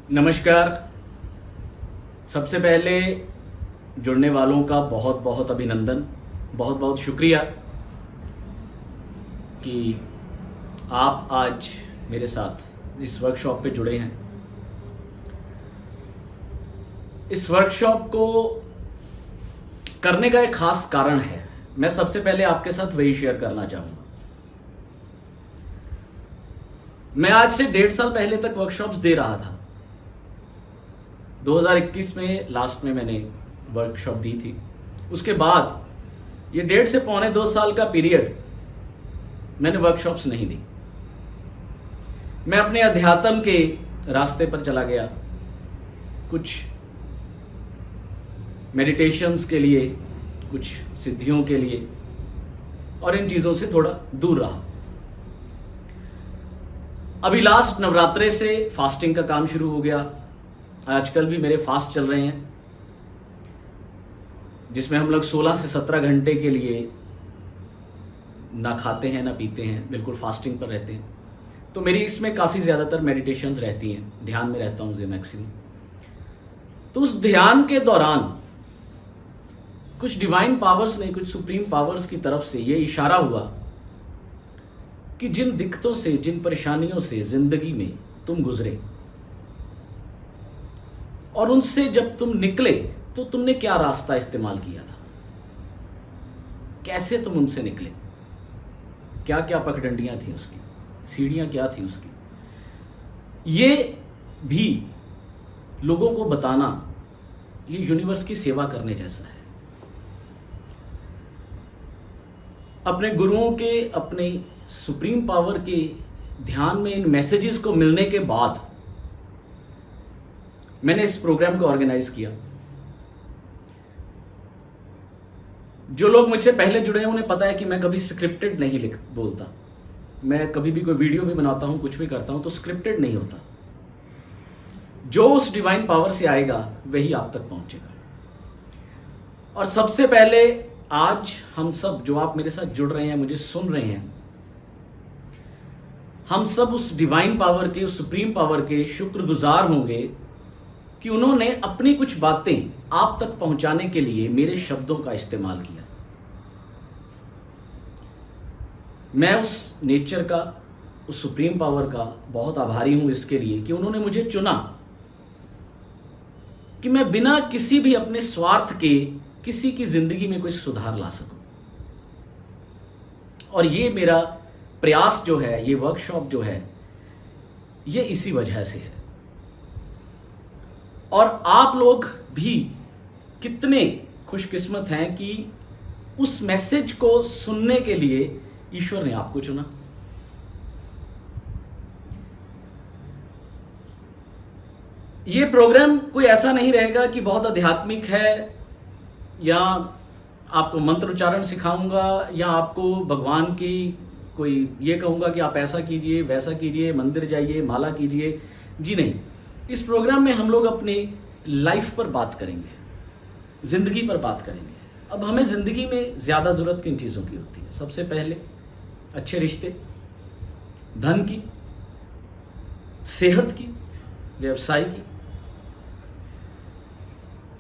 नमस्कार। सबसे पहले जुड़ने वालों का बहुत बहुत अभिनंदन, बहुत बहुत शुक्रिया कि आप आज मेरे साथ इस वर्कशॉप पे जुड़े हैं। इस वर्कशॉप को करने का एक खास कारण है। मैं सबसे पहले आपके साथ वही शेयर करना चाहूँगा। मैं आज से 1.5 साल पहले तक वर्कशॉप्स दे रहा था। 2021 में लास्ट में मैंने वर्कशॉप दी थी। उसके बाद ये 1.5 से पौने 2 साल का पीरियड मैंने वर्कशॉप्स नहीं दी। मैं अपने अध्यात्म के रास्ते पर चला गया, कुछ मेडिटेशंस के लिए, कुछ सिद्धियों के लिए, और इन चीज़ों से थोड़ा दूर रहा। अभी लास्ट नवरात्रे से फास्टिंग का काम शुरू हो गया। आजकल भी मेरे फास्ट चल रहे हैं, जिसमें हम लोग 16 से 17 घंटे के लिए ना खाते हैं ना पीते हैं, बिल्कुल फास्टिंग पर रहते हैं। तो मेरी इसमें काफ़ी ज़्यादातर मेडिटेशंस रहती हैं, ध्यान में रहता हूँ मैक्सिमम। तो उस ध्यान के दौरान कुछ डिवाइन पावर्स ने, कुछ सुप्रीम पावर्स की तरफ से ये इशारा हुआ कि जिन दिक्कतों से, जिन परेशानियों से ज़िंदगी में तुम गुजरे और उनसे जब तुम निकले तो तुमने क्या रास्ता इस्तेमाल किया था, कैसे तुम उनसे निकले, क्या क्या पगडंडियां थी उसकी, सीढ़ियां क्या थी उसकी, ये भी लोगों को बताना ये यूनिवर्स की सेवा करने जैसा है। अपने गुरुओं के, अपने सुप्रीम पावर के ध्यान में इन मैसेजेस को मिलने के बाद मैंने इस प्रोग्राम को ऑर्गेनाइज किया। जो लोग मुझसे पहले जुड़े हैं उन्हें पता है कि मैं कभी स्क्रिप्टेड नहीं बोलता। मैं कभी भी कोई वीडियो भी बनाता हूं, कुछ भी करता हूं तो स्क्रिप्टेड नहीं होता। जो उस डिवाइन पावर से आएगा वही आप तक पहुंचेगा। और सबसे पहले आज हम सब, जो आप मेरे साथ जुड़ रहे हैं, मुझे सुन रहे हैं, हम सब उस डिवाइन पावर के, उस सुप्रीम पावर के शुक्रगुजार होंगे कि उन्होंने अपनी कुछ बातें आप तक पहुंचाने के लिए मेरे शब्दों का इस्तेमाल किया। मैं उस नेचर का, उस सुप्रीम पावर का बहुत आभारी हूं इसके लिए कि उन्होंने मुझे चुना कि मैं बिना किसी भी अपने स्वार्थ के किसी की जिंदगी में कोई सुधार ला सकूं। और ये मेरा प्रयास जो है, ये वर्कशॉप जो है, ये इसी वजह से है। और आप लोग भी कितने खुशकिस्मत हैं कि उस मैसेज को सुनने के लिए ईश्वर ने आपको चुना। ये प्रोग्राम कोई ऐसा नहीं रहेगा कि बहुत आध्यात्मिक है, या आपको मंत्र उच्चारण सिखाऊंगा, या आपको भगवान की कोई ये कहूंगा कि आप ऐसा कीजिए, वैसा कीजिए, मंदिर जाइए, माला कीजिए। जी नहीं, इस प्रोग्राम में हम लोग अपनी लाइफ पर बात करेंगे, ज़िंदगी पर बात करेंगे। अब हमें ज़िंदगी में ज़्यादा ज़रूरत किन चीज़ों की होती है? सबसे पहले अच्छे रिश्ते, धन की, सेहत की, व्यवसाय की।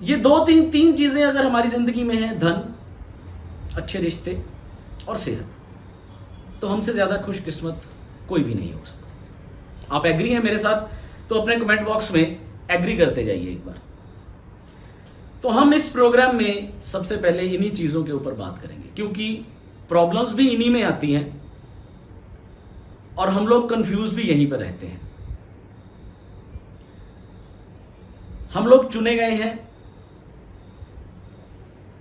ये तीन चीज़ें अगर हमारी ज़िंदगी में हैं, धन, अच्छे रिश्ते और सेहत, तो हमसे ज़्यादा खुशकिस्मत कोई भी नहीं हो सकता। आप एग्री हैं मेरे साथ? तो अपने कमेंट बॉक्स में एग्री करते जाइए एक बार। तो हम इस प्रोग्राम में सबसे पहले इन्हीं चीज़ों के ऊपर बात करेंगे, क्योंकि प्रॉब्लम्स भी इन्हीं में आती हैं और हम लोग कंफ्यूज भी यहीं पर रहते हैं। हम लोग चुने गए हैं।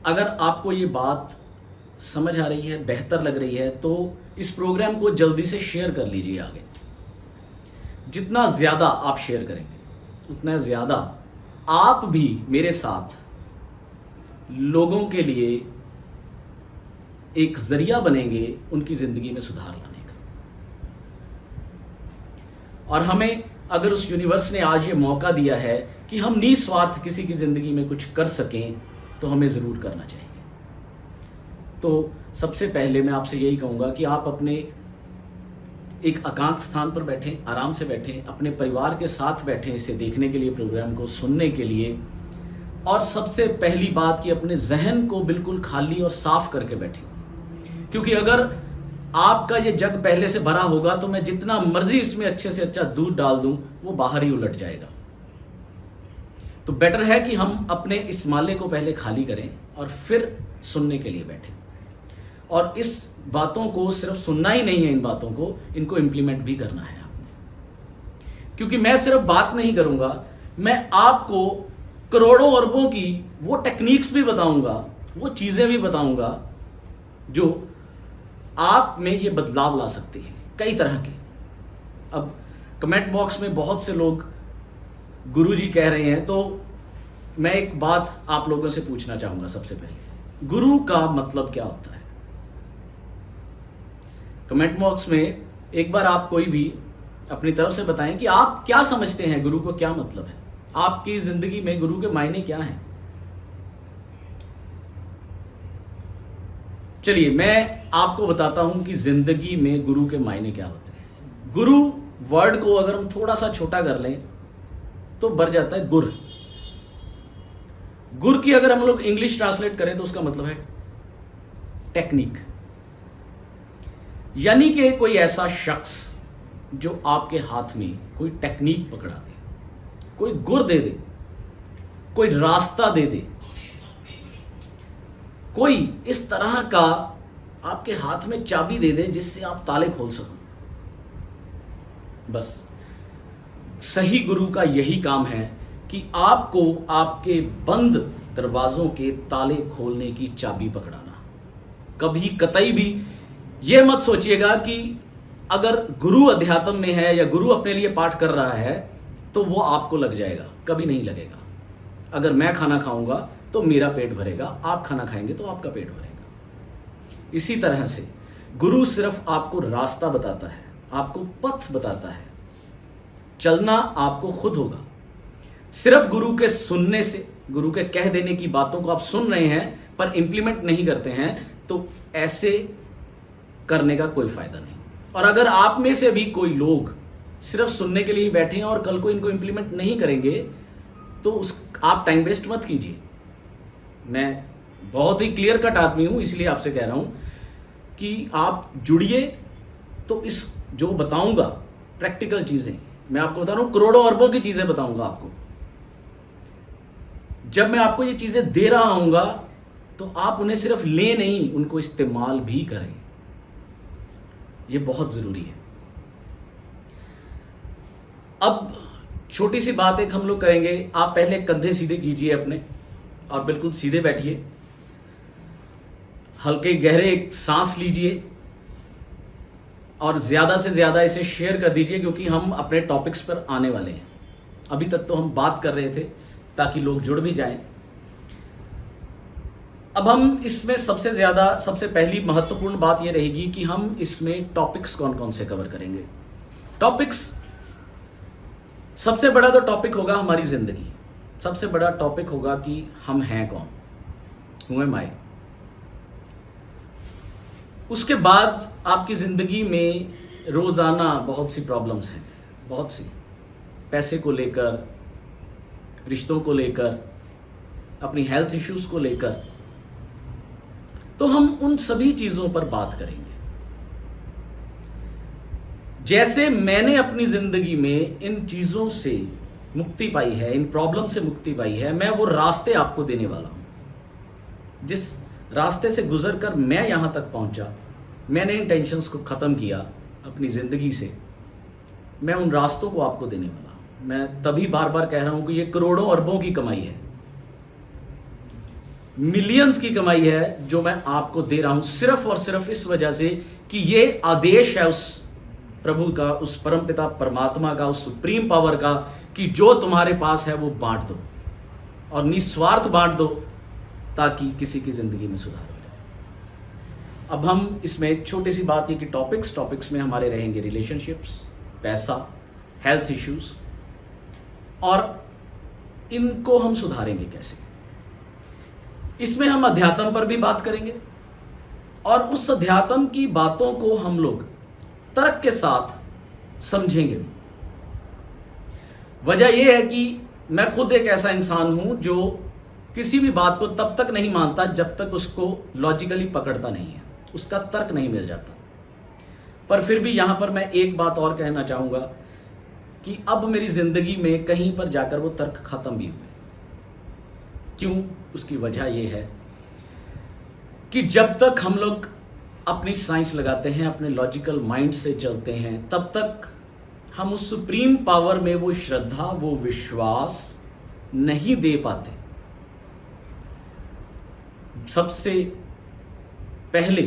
अगर आपको ये बात समझ आ रही है, बेहतर लग रही है, तो इस प्रोग्राम को जल्दी से शेयर कर लीजिए आगे। जितना ज़्यादा आप शेयर करेंगे उतना ज़्यादा आप भी मेरे साथ लोगों के लिए एक ज़रिया बनेंगे उनकी ज़िंदगी में सुधार लाने का। और हमें, अगर उस यूनिवर्स ने आज ये मौका दिया है कि हम निस्वार्थ किसी की ज़िंदगी में कुछ कर सकें, तो हमें ज़रूर करना चाहिए। तो सबसे पहले मैं आपसे यही कहूँगा कि आप अपने एक एकांत स्थान पर बैठें, आराम से बैठें, अपने परिवार के साथ बैठें इसे देखने के लिए, प्रोग्राम को सुनने के लिए। और सबसे पहली बात कि अपने जहन को बिल्कुल खाली और साफ करके बैठें, क्योंकि अगर आपका ये जग पहले से भरा होगा तो मैं जितना मर्जी इसमें अच्छे से अच्छा दूध डाल दूं वो बाहर ही उलट जाएगा। तो बेटर है कि हम अपने इस माले को पहले खाली करें और फिर सुनने के लिए बैठें। और इस बातों को सिर्फ सुनना ही नहीं है, इन बातों को, इनको इम्प्लीमेंट भी करना है आपने। क्योंकि मैं सिर्फ बात नहीं करूंगा, मैं आपको करोड़ों अरबों की वो टेक्निक्स भी बताऊंगा, वो चीजें भी बताऊंगा जो आप में ये बदलाव ला सकती हैं, कई तरह के। अब कमेंट बॉक्स में बहुत से लोग गुरुजी कह रहे हैं, तो मैं एक बात आप लोगों से पूछना चाहूंगा। सबसे पहले, गुरु का मतलब क्या होता है? कमेंट बॉक्स में एक बार आप कोई भी अपनी तरफ से बताएं कि आप क्या समझते हैं, गुरु को क्या मतलब है, आपकी जिंदगी में गुरु के मायने क्या हैं। चलिए मैं आपको बताता हूं कि जिंदगी में गुरु के मायने क्या होते हैं। गुरु वर्ड को अगर हम थोड़ा सा छोटा कर लें तो बढ़ जाता है गुर। गुर की अगर हम लोग इंग्लिश ट्रांसलेट करें तो उसका मतलब है टेक्निक, यानी कि कोई ऐसा शख्स जो आपके हाथ में कोई टेक्निक पकड़ा दे, कोई गुर दे दे, कोई रास्ता दे दे, कोई इस तरह का आपके हाथ में चाबी दे दे जिससे आप ताले खोल सको। बस सही गुरु का यही काम है कि आपको आपके बंद दरवाजों के ताले खोलने की चाबी पकड़ाना। कभी कतई भी यह मत सोचिएगा कि अगर गुरु अध्यात्म में है या गुरु अपने लिए पाठ कर रहा है तो वो आपको लग जाएगा, कभी नहीं लगेगा। अगर मैं खाना खाऊंगा तो मेरा पेट भरेगा, आप खाना खाएंगे तो आपका पेट भरेगा। इसी तरह से गुरु सिर्फ आपको रास्ता बताता है, आपको पथ बताता है, चलना आपको खुद होगा। सिर्फ गुरु के सुनने से, गुरु के कह देने की बातों को आप सुन रहे हैं पर इंप्लीमेंट नहीं करते हैं, तो ऐसे करने का कोई फायदा नहीं। और अगर आप में से भी कोई लोग सिर्फ सुनने के लिए बैठे हैं और कल को इनको इंप्लीमेंट नहीं करेंगे तो आप टाइम वेस्ट मत कीजिए। मैं बहुत ही क्लियर कट आदमी हूं, इसलिए आपसे कह रहा हूं कि आप जुड़िए। तो इस जो बताऊंगा प्रैक्टिकल चीजें मैं आपको बता रहा हूं, करोड़ों अरबों की चीजें बताऊंगा आपको। जब मैं आपको ये चीजें दे रहा हूंगा तो आप उन्हें सिर्फ ले नहीं, उनको इस्तेमाल भी करें। ये बहुत जरूरी है। अब छोटी सी बात एक हम लोग करेंगे। आप पहले कंधे सीधे कीजिए अपने और बिल्कुल सीधे बैठिए। हल्के गहरे एक सांस लीजिए और ज्यादा से ज्यादा इसे शेयर कर दीजिए, क्योंकि हम अपने टॉपिक्स पर आने वाले हैं। अभी तक तो हम बात कर रहे थे ताकि लोग जुड़ भी जाएं। अब हम इसमें सबसे पहली महत्वपूर्ण बात यह रहेगी कि हम इसमें टॉपिक्स कौन कौन से कवर करेंगे। टॉपिक्स, सबसे बड़ा तो टॉपिक होगा हमारी जिंदगी। सबसे बड़ा टॉपिक होगा कि हम हैं कौन, हु एम आई। उसके बाद आपकी जिंदगी में रोजाना बहुत सी प्रॉब्लम्स हैं, बहुत सी, पैसे को लेकर, रिश्तों को लेकर, अपनी हेल्थ इश्यूज को लेकर। तो हम उन सभी चीजों पर बात करेंगे। जैसे मैंने अपनी जिंदगी में इन चीजों से मुक्ति पाई है, इन प्रॉब्लम से मुक्ति पाई है, मैं वो रास्ते आपको देने वाला हूं। जिस रास्ते से गुजरकर मैं यहां तक पहुंचा, मैंने इन टेंशन्स को खत्म किया अपनी जिंदगी से, मैं उन रास्तों को आपको देने वाला हूं। मैं तभी बार बार कह रहा हूं कि ये करोड़ों अरबों की कमाई है, मिलियंस की कमाई है जो मैं आपको दे रहा हूं, सिर्फ और सिर्फ इस वजह से कि ये आदेश है उस प्रभु का, उस परमपिता परमात्मा का, उस सुप्रीम पावर का कि जो तुम्हारे पास है वो बांट दो और निस्वार्थ बांट दो ताकि किसी की जिंदगी में सुधार हो जाए। अब हम इसमें एक छोटी सी बात ये कि टॉपिक्स में हमारे रहेंगे रिलेशनशिप्स, पैसा, हेल्थ इश्यूज, और इनको हम सुधारेंगे कैसे। इसमें हम अध्यात्म पर भी बात करेंगे और उस अध्यात्म की बातों को हम लोग तर्क के साथ समझेंगे भी। वजह यह है कि मैं खुद एक ऐसा इंसान हूं जो किसी भी बात को तब तक नहीं मानता जब तक उसको लॉजिकली पकड़ता नहीं है, उसका तर्क नहीं मिल जाता। पर फिर भी यहां पर मैं एक बात और कहना चाहूंगा कि अब मेरी जिंदगी में कहीं पर जाकर वो तर्क खत्म भी हुए। क्यों? उसकी वजह यह है कि जब तक हम लोग अपनी साइंस लगाते हैं, अपने लॉजिकल माइंड से चलते हैं, तब तक हम उस सुप्रीम पावर में वो श्रद्धा, वो विश्वास नहीं दे पाते। सबसे पहले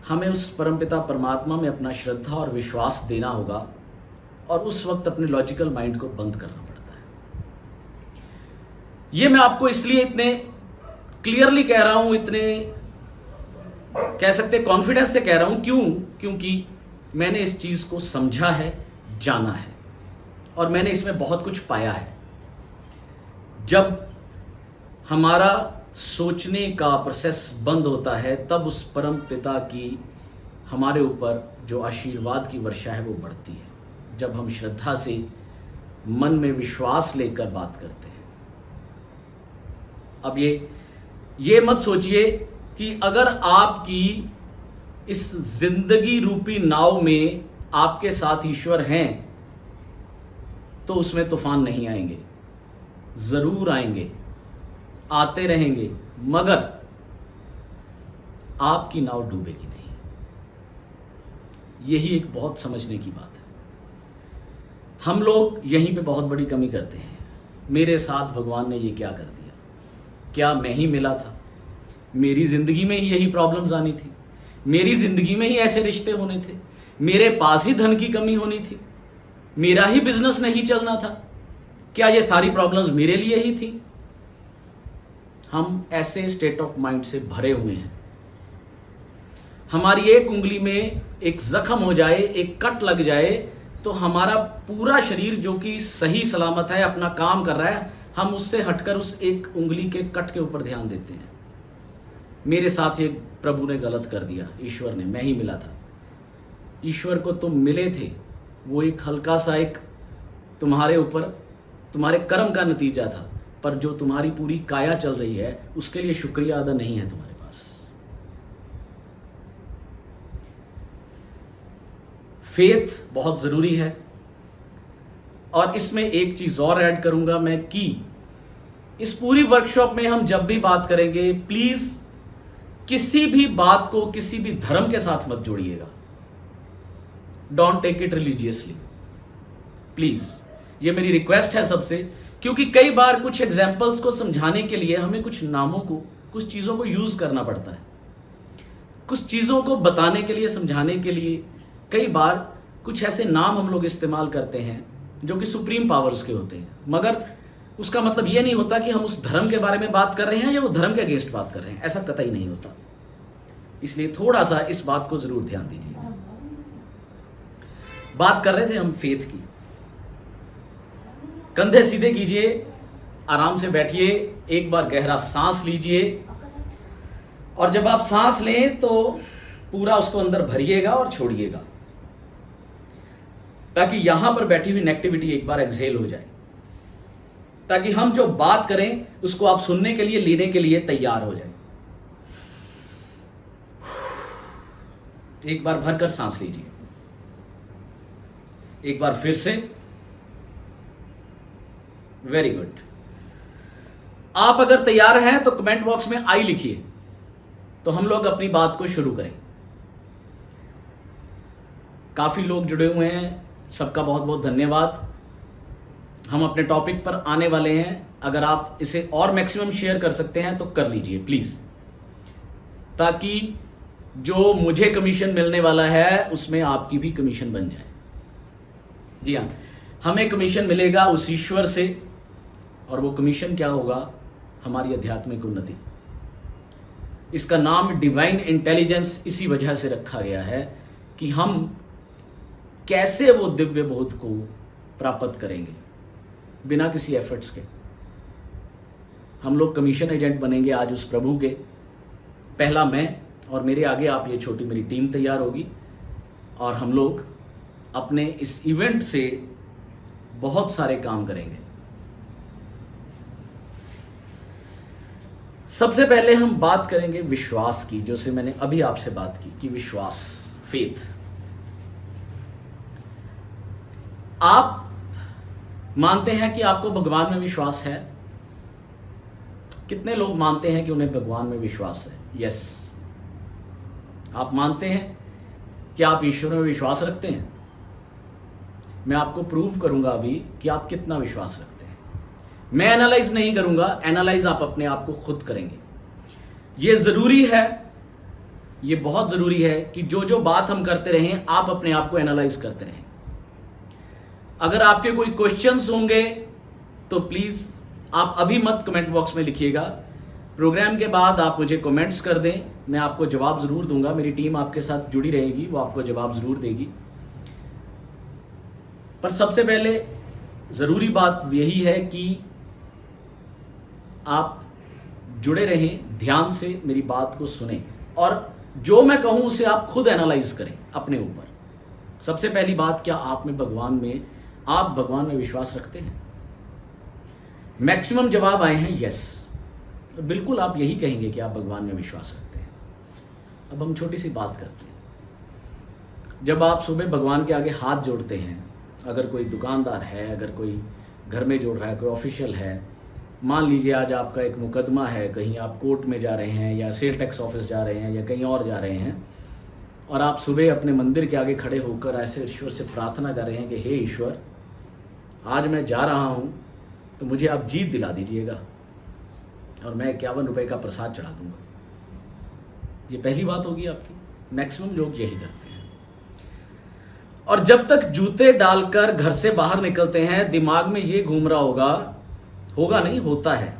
हमें उस परमपिता परमात्मा में अपना श्रद्धा और विश्वास देना होगा और उस वक्त अपने लॉजिकल माइंड को बंद करना पड़ता है। ये मैं आपको इसलिए इतने क्लियरली कह रहा हूं, इतने कह सकते कॉन्फिडेंस से कह रहा हूं। क्यों? क्योंकि मैंने इस चीज को समझा है, जाना है और मैंने इसमें बहुत कुछ पाया है। जब हमारा सोचने का प्रोसेस बंद होता है, तब उस परम पिता की हमारे ऊपर जो आशीर्वाद की वर्षा है वो बढ़ती है। जब हम श्रद्धा से मन में विश्वास लेकर बात करते हैं। अब ये मत सोचिए कि अगर आपकी इस जिंदगी रूपी नाव में आपके साथ ईश्वर हैं तो उसमें तूफान नहीं आएंगे। जरूर आएंगे, आते रहेंगे, मगर आपकी नाव डूबेगी नहीं। यही एक बहुत समझने की बात है। हम लोग यहीं पे बहुत बड़ी कमी करते हैं। मेरे साथ भगवान ने ये क्या कर दिया? क्या मैं ही मिला था? मेरी जिंदगी में ही यही प्रॉब्लम्स आनी थी? मेरी जिंदगी में ही ऐसे रिश्ते होने थे? मेरे पास ही धन की कमी होनी थी? मेरा ही बिजनेस नहीं चलना था? क्या ये सारी प्रॉब्लम्स मेरे लिए ही थी? हम ऐसे स्टेट ऑफ माइंड से भरे हुए हैं। हमारी एक उंगली में एक जख्म हो जाए, एक कट लग जाए, तो हमारा पूरा शरीर जो कि सही सलामत है, अपना काम कर रहा है, हम उससे हटकर उस एक उंगली के कट के ऊपर ध्यान देते हैं। मेरे साथ ये प्रभु ने गलत कर दिया, ईश्वर ने, मैं ही मिला था। ईश्वर को तुम मिले थे, वो एक हल्का सा एक तुम्हारे ऊपर तुम्हारे कर्म का नतीजा था, पर जो तुम्हारी पूरी काया चल रही है उसके लिए शुक्रिया अदा नहीं है तुम्हारे पास। फेथ बहुत जरूरी है। और इसमें एक चीज और ऐड करूंगा मैं कि इस पूरी वर्कशॉप में हम जब भी बात करेंगे, प्लीज किसी भी बात को किसी भी धर्म के साथ मत जोड़िएगा। Don't take it religiously, please. ये मेरी रिक्वेस्ट है सबसे, क्योंकि कई बार कुछ एग्जाम्पल्स को समझाने के लिए हमें कुछ नामों को, कुछ चीजों को यूज करना पड़ता है। कुछ चीजों को बताने के लिए, समझाने के लिए कई बार कुछ ऐसे नाम हम लोग इस्तेमाल करते हैं जो कि सुप्रीम पावर्स के होते हैं, मगर उसका मतलब यह नहीं होता कि हम उस धर्म के बारे में बात कर रहे हैं या वो धर्म के अगेंस्ट बात कर रहे हैं। ऐसा कतई नहीं होता। इसलिए थोड़ा सा इस बात को जरूर ध्यान दीजिए। बात कर रहे थे हम फेथ की। कंधे सीधे कीजिए, आराम से बैठिए, एक बार गहरा सांस लीजिए और जब आप सांस लें तो पूरा उसको अंदर भरिएगा और छोड़िएगा, ताकि यहां पर बैठी हुई नेगेटिविटी एक बार एक्सहेल हो जाए, ताकि हम जो बात करें उसको आप सुनने के लिए, लेने के लिए तैयार हो जाए। एक बार भरकर सांस लीजिए, एक बार फिर से। Very good. आप अगर तैयार हैं तो कमेंट बॉक्स में आई लिखिए, तो हम लोग अपनी बात को शुरू करें। काफी लोग जुड़े हुए हैं, सबका बहुत बहुत धन्यवाद। हम अपने टॉपिक पर आने वाले हैं। अगर आप इसे और मैक्सिमम शेयर कर सकते हैं तो कर लीजिए प्लीज, ताकि जो मुझे कमीशन मिलने वाला है उसमें आपकी भी कमीशन बन जाए। जी हाँ, हमें कमीशन मिलेगा उस ईश्वर से, और वो कमीशन क्या होगा? हमारी आध्यात्मिक उन्नति। इसका नाम डिवाइन इंटेलिजेंस इसी वजह से रखा गया है कि हम कैसे वो दिव्य बोध को प्राप्त करेंगे बिना किसी एफर्ट्स के। हम लोग कमीशन एजेंट बनेंगे आज उस प्रभु के। पहला मैं, और मेरे आगे आप ये छोटी मेरी टीम तैयार होगी, और हम लोग अपने इस इवेंट से बहुत सारे काम करेंगे। सबसे पहले हम बात करेंगे विश्वास की, जो से मैंने अभी आपसे बात की कि विश्वास, फेथ। आप मानते हैं कि आपको भगवान में विश्वास है? कितने लोग मानते हैं कि उन्हें भगवान में विश्वास है? यस। आप मानते हैं कि आप ईश्वर में विश्वास रखते हैं? मैं आपको प्रूव करूंगा अभी कि आप कितना विश्वास रखते हैं। मैं एनालाइज नहीं करूंगा, एनालाइज आप अपने आप को खुद करेंगे। ये जरूरी है, ये बहुत जरूरी है कि जो जो बात हम करते रहें आप अपने आप को एनालाइज करते रहें। अगर आपके कोई क्वेश्चंस होंगे तो प्लीज आप अभी मत कमेंट बॉक्स में लिखिएगा। प्रोग्राम के बाद आप मुझे कमेंट्स कर दें, मैं आपको जवाब जरूर दूंगा। मेरी टीम आपके साथ जुड़ी रहेगी, वो आपको जवाब जरूर देगी। पर सबसे पहले जरूरी बात यही है कि आप जुड़े रहें, ध्यान से मेरी बात को सुनें और जो मैं कहूं उसे आप खुद एनालाइज करें अपने ऊपर। सबसे पहली बात, क्या आप भगवान में विश्वास रखते हैं? मैक्सिमम जवाब आए हैं यस। बिल्कुल आप यही कहेंगे कि आप भगवान में विश्वास रखते हैं। अब हम छोटी सी बात करते हैं। जब आप सुबह भगवान के आगे हाथ जोड़ते हैं, अगर कोई दुकानदार है, अगर कोई घर में जोड़ रहा है, कोई ऑफिशियल है, मान लीजिए आज आपका एक मुकदमा है, कहीं आप कोर्ट में जा रहे हैं या सेल टैक्स ऑफिस जा रहे हैं या कहीं और जा रहे हैं, और आप सुबह अपने मंदिर के आगे खड़े होकर ऐसे ईश्वर से प्रार्थना कर रहे हैं कि हे ईश्वर, आज मैं जा रहा हूँ तो मुझे आप जीत दिला दीजिएगा और मैं 51 रुपये का प्रसाद चढ़ा दूंगा। ये पहली बात होगी आपकी। मैक्सिमम लोग यही करते हैं। और जब तक जूते डालकर घर से बाहर निकलते हैं, दिमाग में ये घूम रहा होगा नहीं, होता है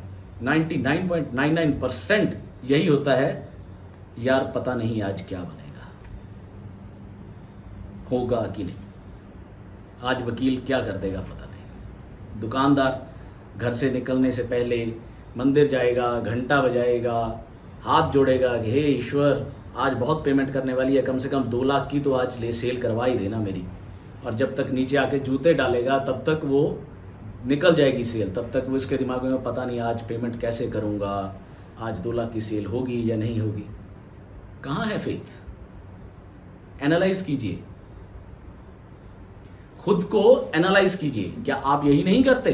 99.99% यही होता है, यार पता नहीं आज क्या बनेगा, होगा कि नहीं, आज वकील क्या कर देगा पता नहीं। दुकानदार घर से निकलने से पहले मंदिर जाएगा, घंटा बजाएगा, हाथ जोड़ेगा कि हे ईश्वर, आज बहुत पेमेंट करने वाली है, कम से कम 2 लाख की तो आज ले सेल करवा ही देना मेरी। और जब तक नीचे आके जूते डालेगा तब तक वो निकल जाएगी सेल, तब तक वो इसके दिमाग में पता नहीं आज पेमेंट कैसे करूँगा, आज 2 लाख की सेल होगी या नहीं होगी। कहाँ है फेथ? एनालाइज कीजिए, खुद को एनालाइज कीजिए। क्या आप यही नहीं करते?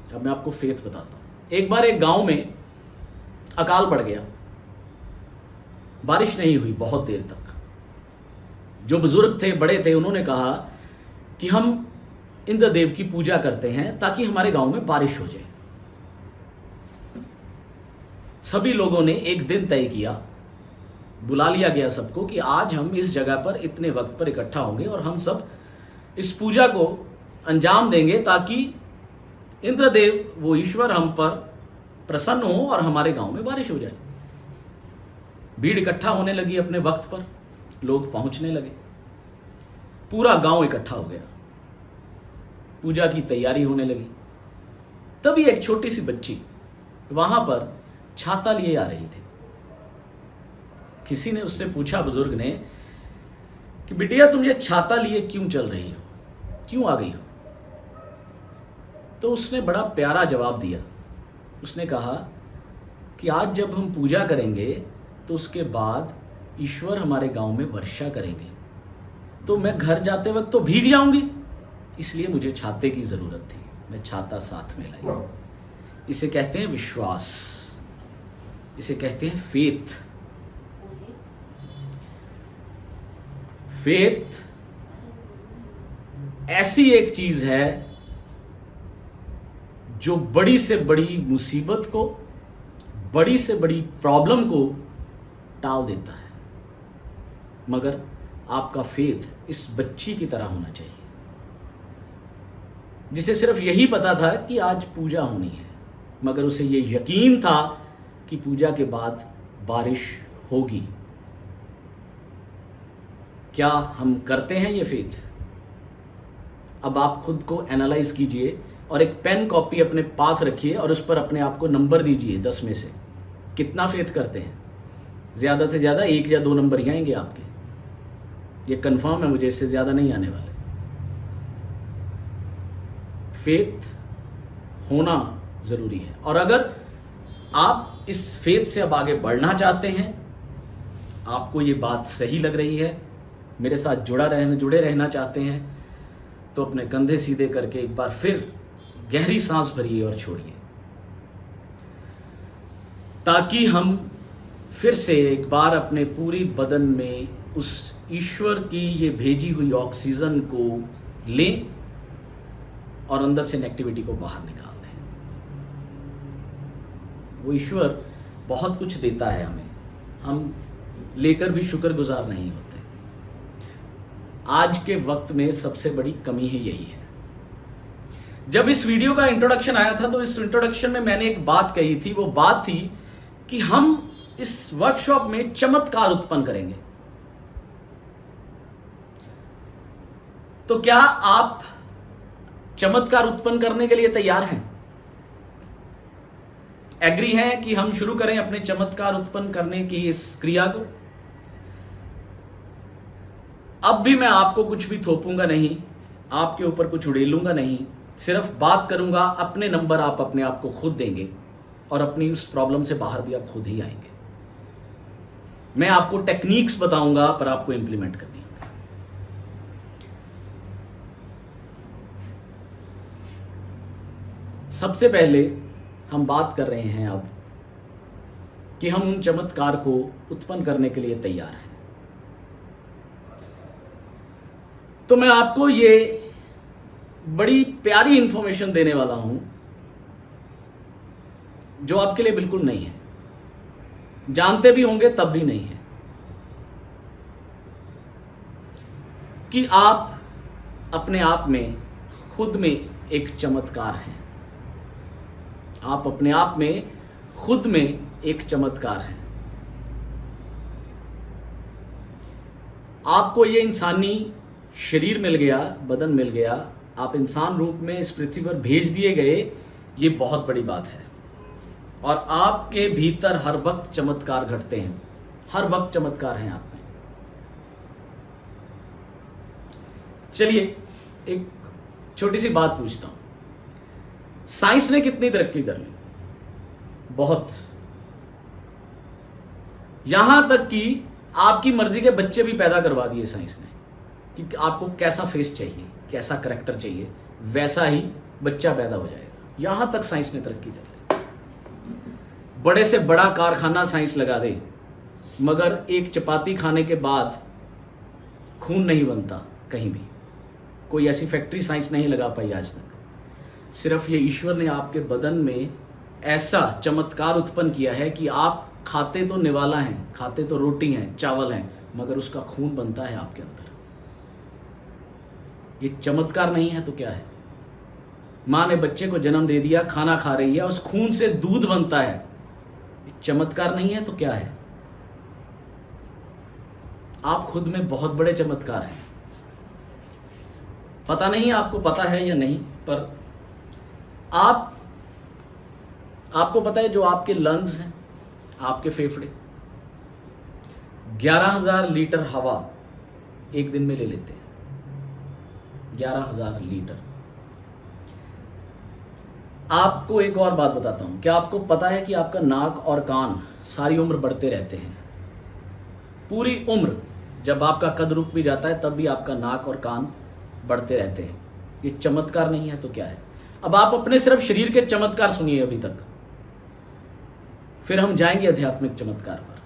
अब मैं आपको फेथ बताता हूं। एक बार एक गांव में अकाल पड़ गया, बारिश नहीं हुई बहुत देर तक। जो बुजुर्ग थे, बड़े थे, उन्होंने कहा कि हम इंद्रदेव की पूजा करते हैं ताकि हमारे गांव में बारिश हो जाए। सभी लोगों ने एक दिन तय किया, बुला लिया गया सबको कि आज हम इस जगह पर इतने वक्त पर इकट्ठा होंगे और हम सब इस पूजा को अंजाम देंगे ताकि इंद्रदेव, वो ईश्वर, हम पर प्रसन्न हो और हमारे गांव में बारिश हो जाए। भीड़ इकट्ठा होने लगी अपने वक्त पर, लोग पहुंचने लगे, पूरा गांव इकट्ठा हो गया, पूजा की तैयारी होने लगी। तभी एक छोटी सी बच्ची वहां पर छाता लिए आ रही थी। किसी ने उससे पूछा, बुजुर्ग ने, कि बिटिया तुम ये छाता लिए क्यों चल रही हो, क्यों आ गई हो? तो उसने बड़ा प्यारा जवाब दिया। उसने कहा कि आज जब हम पूजा करेंगे तो उसके बाद ईश्वर हमारे गांव में वर्षा करेंगे, तो मैं घर जाते वक्त तो भीग जाऊंगी, इसलिए मुझे छाते की जरूरत थी, मैं छाता साथ में लाई। इसे कहते हैं विश्वास, इसे कहते हैं फेथ। फेथ ऐसी एक चीज है जो बड़ी से बड़ी मुसीबत को, बड़ी से बड़ी प्रॉब्लम को टाल देता है। मगर आपका फेथ इस बच्ची की तरह होना चाहिए, जिसे सिर्फ यही पता था कि आज पूजा होनी है, मगर उसे ये यकीन था कि पूजा के बाद बारिश होगी। क्या हम करते हैं ये फेथ? अब आप खुद को एनालाइज कीजिए और एक पेन कॉपी अपने पास रखिए और उस पर अपने आप को नंबर दीजिए 10 में से। कितना फेथ करते हैं? ज़्यादा से ज़्यादा 1 या 2 नंबर ही आएंगे आपके। ये कंफर्म है मुझे, इससे ज़्यादा नहीं आने वाले। फेथ होना ज़रूरी है, और अगर आप इस फेथ से अब आगे बढ़ना चाहते हैं, आपको ये बात सही लग रही है, मेरे साथ जुड़े रहना चाहते हैं, तो अपने कंधे सीधे करके एक बार फिर गहरी सांस भरिए और छोड़िए, ताकि हम फिर से एक बार अपने पूरी बदन में उस ईश्वर की ये भेजी हुई ऑक्सीजन को लें और अंदर से नेगेटिविटी को बाहर निकाल दें। वो ईश्वर बहुत कुछ देता है हमें, हम लेकर भी शुक्रगुजार नहीं होते। आज के वक्त में सबसे बड़ी कमी है यही है। जब इस वीडियो का इंट्रोडक्शन आया था, तो इस इंट्रोडक्शन में मैंने एक बात कही थी। वो बात थी कि हम इस वर्कशॉप में चमत्कार उत्पन्न करेंगे। तो क्या आप चमत्कार उत्पन्न करने के लिए तैयार हैं? एग्री हैं कि हम शुरू करें अपने चमत्कार उत्पन्न करने की इस क्रिया को? अब भी मैं आपको कुछ भी थोपूंगा नहीं, आपके ऊपर कुछ उड़ेलूंगा नहीं, सिर्फ बात करूंगा। अपने नंबर आप अपने आप को खुद देंगे और अपनी उस प्रॉब्लम से बाहर भी आप खुद ही आएंगे। मैं आपको टेक्निक्स बताऊंगा, पर आपको इंप्लीमेंट करनी है। सबसे पहले हम बात कर रहे हैं अब कि हम उन चमत्कार को उत्पन्न करने के लिए तैयार हैं। तो मैं आपको ये बड़ी प्यारी इंफॉर्मेशन देने वाला हूं, जो आपके लिए बिल्कुल नहीं है, जानते भी होंगे तब भी नहीं है, कि आप अपने आप में खुद में एक चमत्कार हैं। आप अपने आप में खुद में एक चमत्कार हैं। आपको ये इंसानी शरीर मिल गया, बदन मिल गया, आप इंसान रूप में इस पृथ्वी पर भेज दिए गए, ये बहुत बड़ी बात है। और आपके भीतर हर वक्त चमत्कार घटते हैं, हर वक्त चमत्कार हैं आप में। चलिए एक छोटी सी बात पूछता हूं, साइंस ने कितनी तरक्की कर ली? बहुत। यहां तक कि आपकी मर्जी के बच्चे भी पैदा करवा दिए साइंस ने, कि आपको कैसा फेस चाहिए, कैसा करैक्टर चाहिए, वैसा ही बच्चा पैदा हो जाएगा। यहां तक साइंस ने तरक्की कर ली। बड़े से बड़ा कारखाना साइंस लगा दे, मगर एक चपाती खाने के बाद खून नहीं बनता कहीं भी। कोई ऐसी फैक्ट्री साइंस नहीं लगा पाई आज तक। सिर्फ ये ईश्वर ने आपके बदन में ऐसा चमत्कार उत्पन्न किया है कि आप खाते तो निवाला हैं, खाते तो रोटी हैं, चावल हैं, मगर उसका खून बनता है आपके अंदर। ये चमत्कार नहीं है तो क्या है? माँ ने बच्चे को जन्म दे दिया, खाना खा रही है, उस खून से दूध बनता है। ये चमत्कार नहीं है तो क्या है? आप खुद में बहुत बड़े चमत्कार हैं। पता नहीं आपको पता है या नहीं, पर आपको पता है जो आपके लंग्स हैं, आपके फेफड़े 11,000 लीटर हवा एक दिन में ले लेते हैं। 11,000 लीटर। आपको एक और बात बताता हूं, क्या आपको पता है कि आपका नाक और कान सारी उम्र बढ़ते रहते हैं? पूरी उम्र, जब आपका कद रुक भी जाता है तब भी आपका नाक और कान बढ़ते रहते हैं। ये चमत्कार नहीं है तो क्या है? अब आप अपने सिर्फ शरीर के चमत्कार सुनिए अभी तक, फिर हम जाएंगे आध्यात्मिक चमत्कार पर।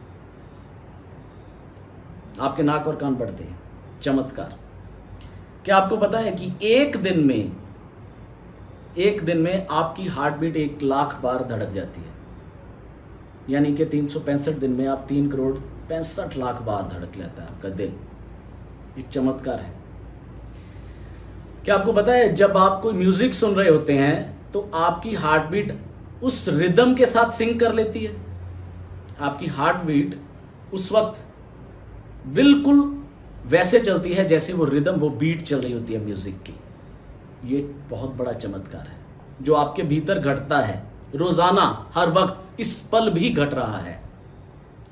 आपके नाक और कान बढ़ते हैं, चमत्कार। क्या आपको पता है कि एक दिन में आपकी हार्ट बीट 1 लाख बार धड़क जाती है? यानी कि 365 दिन में आप 3,65,00,000 बार धड़क लेता है आपका दिल। ये चमत्कार है। क्या आपको पता है जब आप कोई म्यूजिक सुन रहे होते हैं तो आपकी हार्ट बीट उस रिदम के साथ सिंक कर लेती है? आपकी हार्ट बीट उस वक्त बिल्कुल वैसे चलती है जैसे वो रिदम, वो बीट चल रही होती है म्यूजिक की। ये बहुत बड़ा चमत्कार है जो आपके भीतर घटता है रोजाना, हर वक्त, इस पल भी घट रहा है।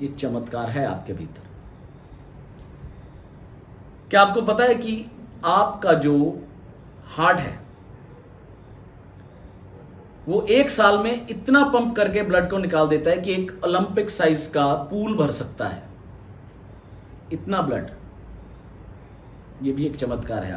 ये चमत्कार है आपके भीतर। क्या आपको पता है कि आपका जो हार्ट है वो 1 साल में इतना पंप करके ब्लड को निकाल देता है कि एक ओलंपिक साइज का पूल भर सकता है, इतना ब्लड। ये भी एक चमत्कार है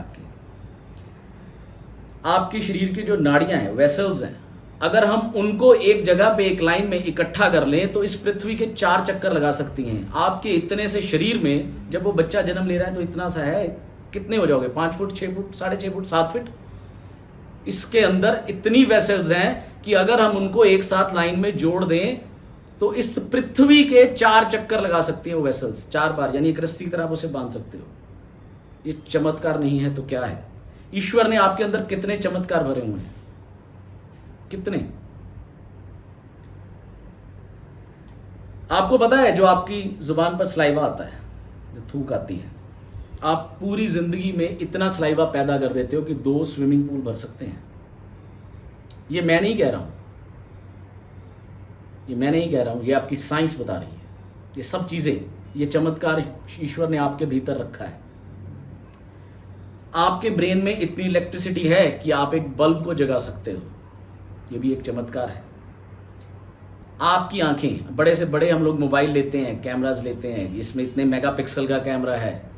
आपके शरीर की जो नाड़ियां हैं, वेसल्स हैं, अगर हम उनको एक जगह पे एक लाइन में इकट्ठा कर लें तो इस पृथ्वी के 4 चक्कर लगा सकती हैं। आपके इतने से शरीर में जब वो बच्चा जन्म ले रहा है तो इतना सा है, कितने हो जाओगे? 5 फुट, 6 फुट, 6.5 फुट, 7 फीट। इसके अंदर इतनी वेसल्स हैं कि अगर हम उनको एक साथ लाइन में जोड़ दें तो इस पृथ्वी के 4 चक्कर लगा सकती हैं वो वेसल्स, 4 बार, यानी एक रस्सी की तरह आप उसे बांध सकते हो। ये चमत्कार नहीं है तो क्या है? ईश्वर ने आपके अंदर कितने चमत्कार भरे हुए हैं, कितने। आपको पता है जो आपकी जुबान पर सलाइवा आता है, जो थूक आती है, आप पूरी जिंदगी में इतना सलाइवा पैदा कर देते हो कि 2 स्विमिंग पूल भर सकते हैं। ये मैं नहीं कह रहा हूं, ये आपकी साइंस बता रही है। ये सब चीजें, ये चमत्कार ईश्वर ने आपके भीतर रखा है। आपके ब्रेन में इतनी इलेक्ट्रिसिटी है कि आप एक बल्ब को जगा सकते हो, ये भी एक चमत्कार है। आपकी आंखें, बड़े से बड़े हम लोग मोबाइल लेते हैं, कैमराज लेते हैं, इसमें इतने मेगापिक्सल का कैमरा है।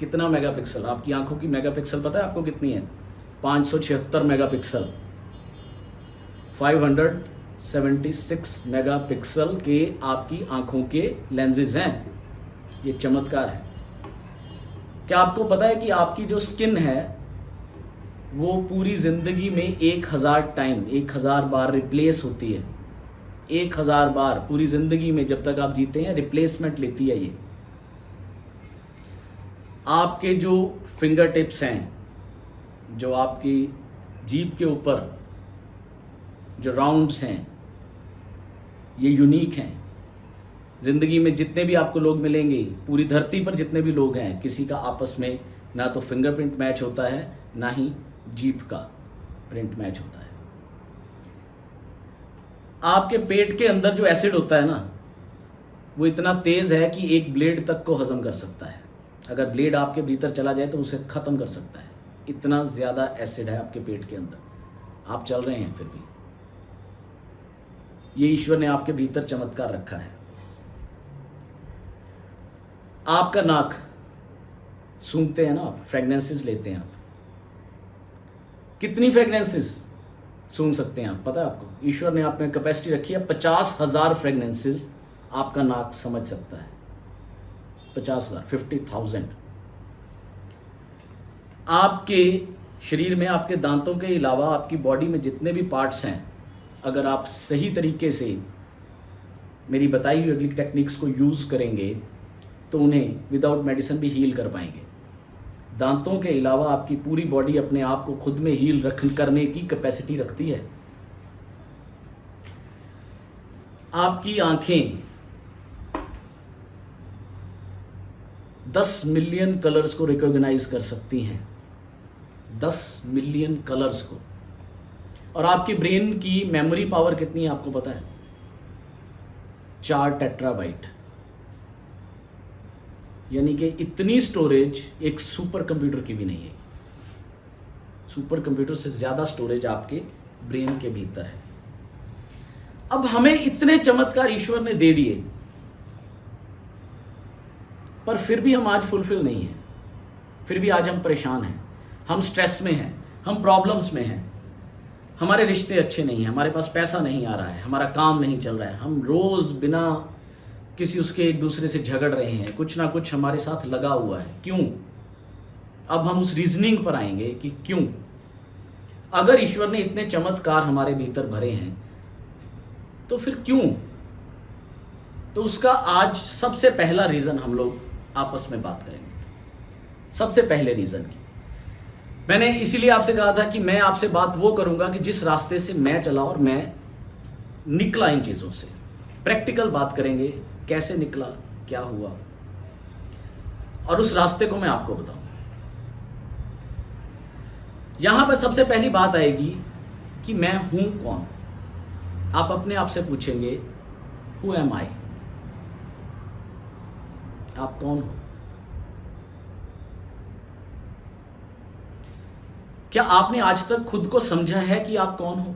कितना मेगापिक्सल? आपकी आंखों की मेगापिक्सल पता है आपको कितनी है? 576 मेगापिक्सल, 576 मेगापिक्सल के आपकी आंखों के लेंसेज हैं। ये चमत्कार है। क्या आपको पता है कि आपकी जो स्किन है वो पूरी जिंदगी में 1000 बार रिप्लेस होती है। 1000 बार पूरी जिंदगी में, जब तक आप जीते हैं, रिप्लेसमेंट लेती है ये। आपके जो फिंगर टिप्स हैं, जो आपकी जीभ के ऊपर जो राउंड्स हैं, ये यूनिक हैं। ज़िंदगी में जितने भी आपको लोग मिलेंगे, पूरी धरती पर जितने भी लोग हैं, किसी का आपस में ना तो फिंगरप्रिंट मैच होता है, ना ही जीभ का प्रिंट मैच होता है। आपके पेट के अंदर जो एसिड होता है ना, वो इतना तेज़ है कि एक ब्लेड तक को हजम कर सकता है। अगर ब्लेड आपके भीतर चला जाए तो उसे ख़त्म कर सकता है। इतना ज़्यादा एसिड है आपके पेट के अंदर। आप चल रहे हैं फिर भी। ये ईश्वर ने आपके भीतर चमत्कार रखा है। आपका नाक, सूंघते हैं ना आप, फ्रेगनेंसेस लेते हैं आप, कितनी फ्रेगनेंसेस सूंघ सकते हैं आप, पता है आपको? ईश्वर ने आप में कैपेसिटी रखी है 50,000 फ्रेगनेंसेस आपका नाक समझ सकता है। 50,000, 50,000। आपके शरीर में, आपके दांतों के अलावा आपकी बॉडी में जितने भी पार्ट्स हैं, अगर आप सही तरीके से मेरी बताई हुई अगली टेक्निक्स को यूज़ करेंगे तो उन्हें विदाउट मेडिसिन भी हील कर पाएंगे। दांतों के अलावा आपकी पूरी बॉडी अपने आप को खुद में हील करने की कैपेसिटी रखती है। आपकी आंखें 10 मिलियन कलर्स को रिकॉग्नाइज कर सकती हैं, 10 मिलियन कलर्स को। और आपके ब्रेन की मेमोरी पावर कितनी है आपको पता है? 4 टेट्राबाइट। यानी कि इतनी स्टोरेज एक सुपर कंप्यूटर की भी नहीं है। सुपर कंप्यूटर से ज़्यादा स्टोरेज आपके ब्रेन के भीतर है। अब हमें इतने चमत्कार ईश्वर ने दे दिए, पर फिर भी हम आज फुलफिल नहीं हैं। फिर भी आज हम परेशान हैं, हम स्ट्रेस में हैं, हम प्रॉब्लम्स में हैं, हमारे रिश्ते अच्छे नहीं हैं, हमारे पास पैसा नहीं आ रहा है, हमारा काम नहीं चल रहा है, हम रोज़ बिना किसी उसके एक दूसरे से झगड़ रहे हैं, कुछ ना कुछ हमारे साथ लगा हुआ है। क्यों? अब हम उस रीजनिंग पर आएंगे कि क्यों। अगर ईश्वर ने इतने चमत्कार हमारे भीतर भरे हैं तो फिर क्यों? तो उसका आज सबसे पहला रीज़न हम लोग आपस में बात करेंगे। सबसे पहले रीज़न की मैंने इसीलिए आपसे कहा था कि मैं आपसे बात वो करूंगा कि जिस रास्ते से मैं चला और मैं निकला इन चीज़ों से। प्रैक्टिकल बात करेंगे, कैसे निकला, क्या हुआ, और उस रास्ते को मैं आपको बताऊं। यहां पर सबसे पहली बात आएगी कि मैं हूं कौन। आप अपने आप से पूछेंगे, हु एम आई? आप कौन हो? क्या आपने आज तक खुद को समझा है कि आप कौन हो?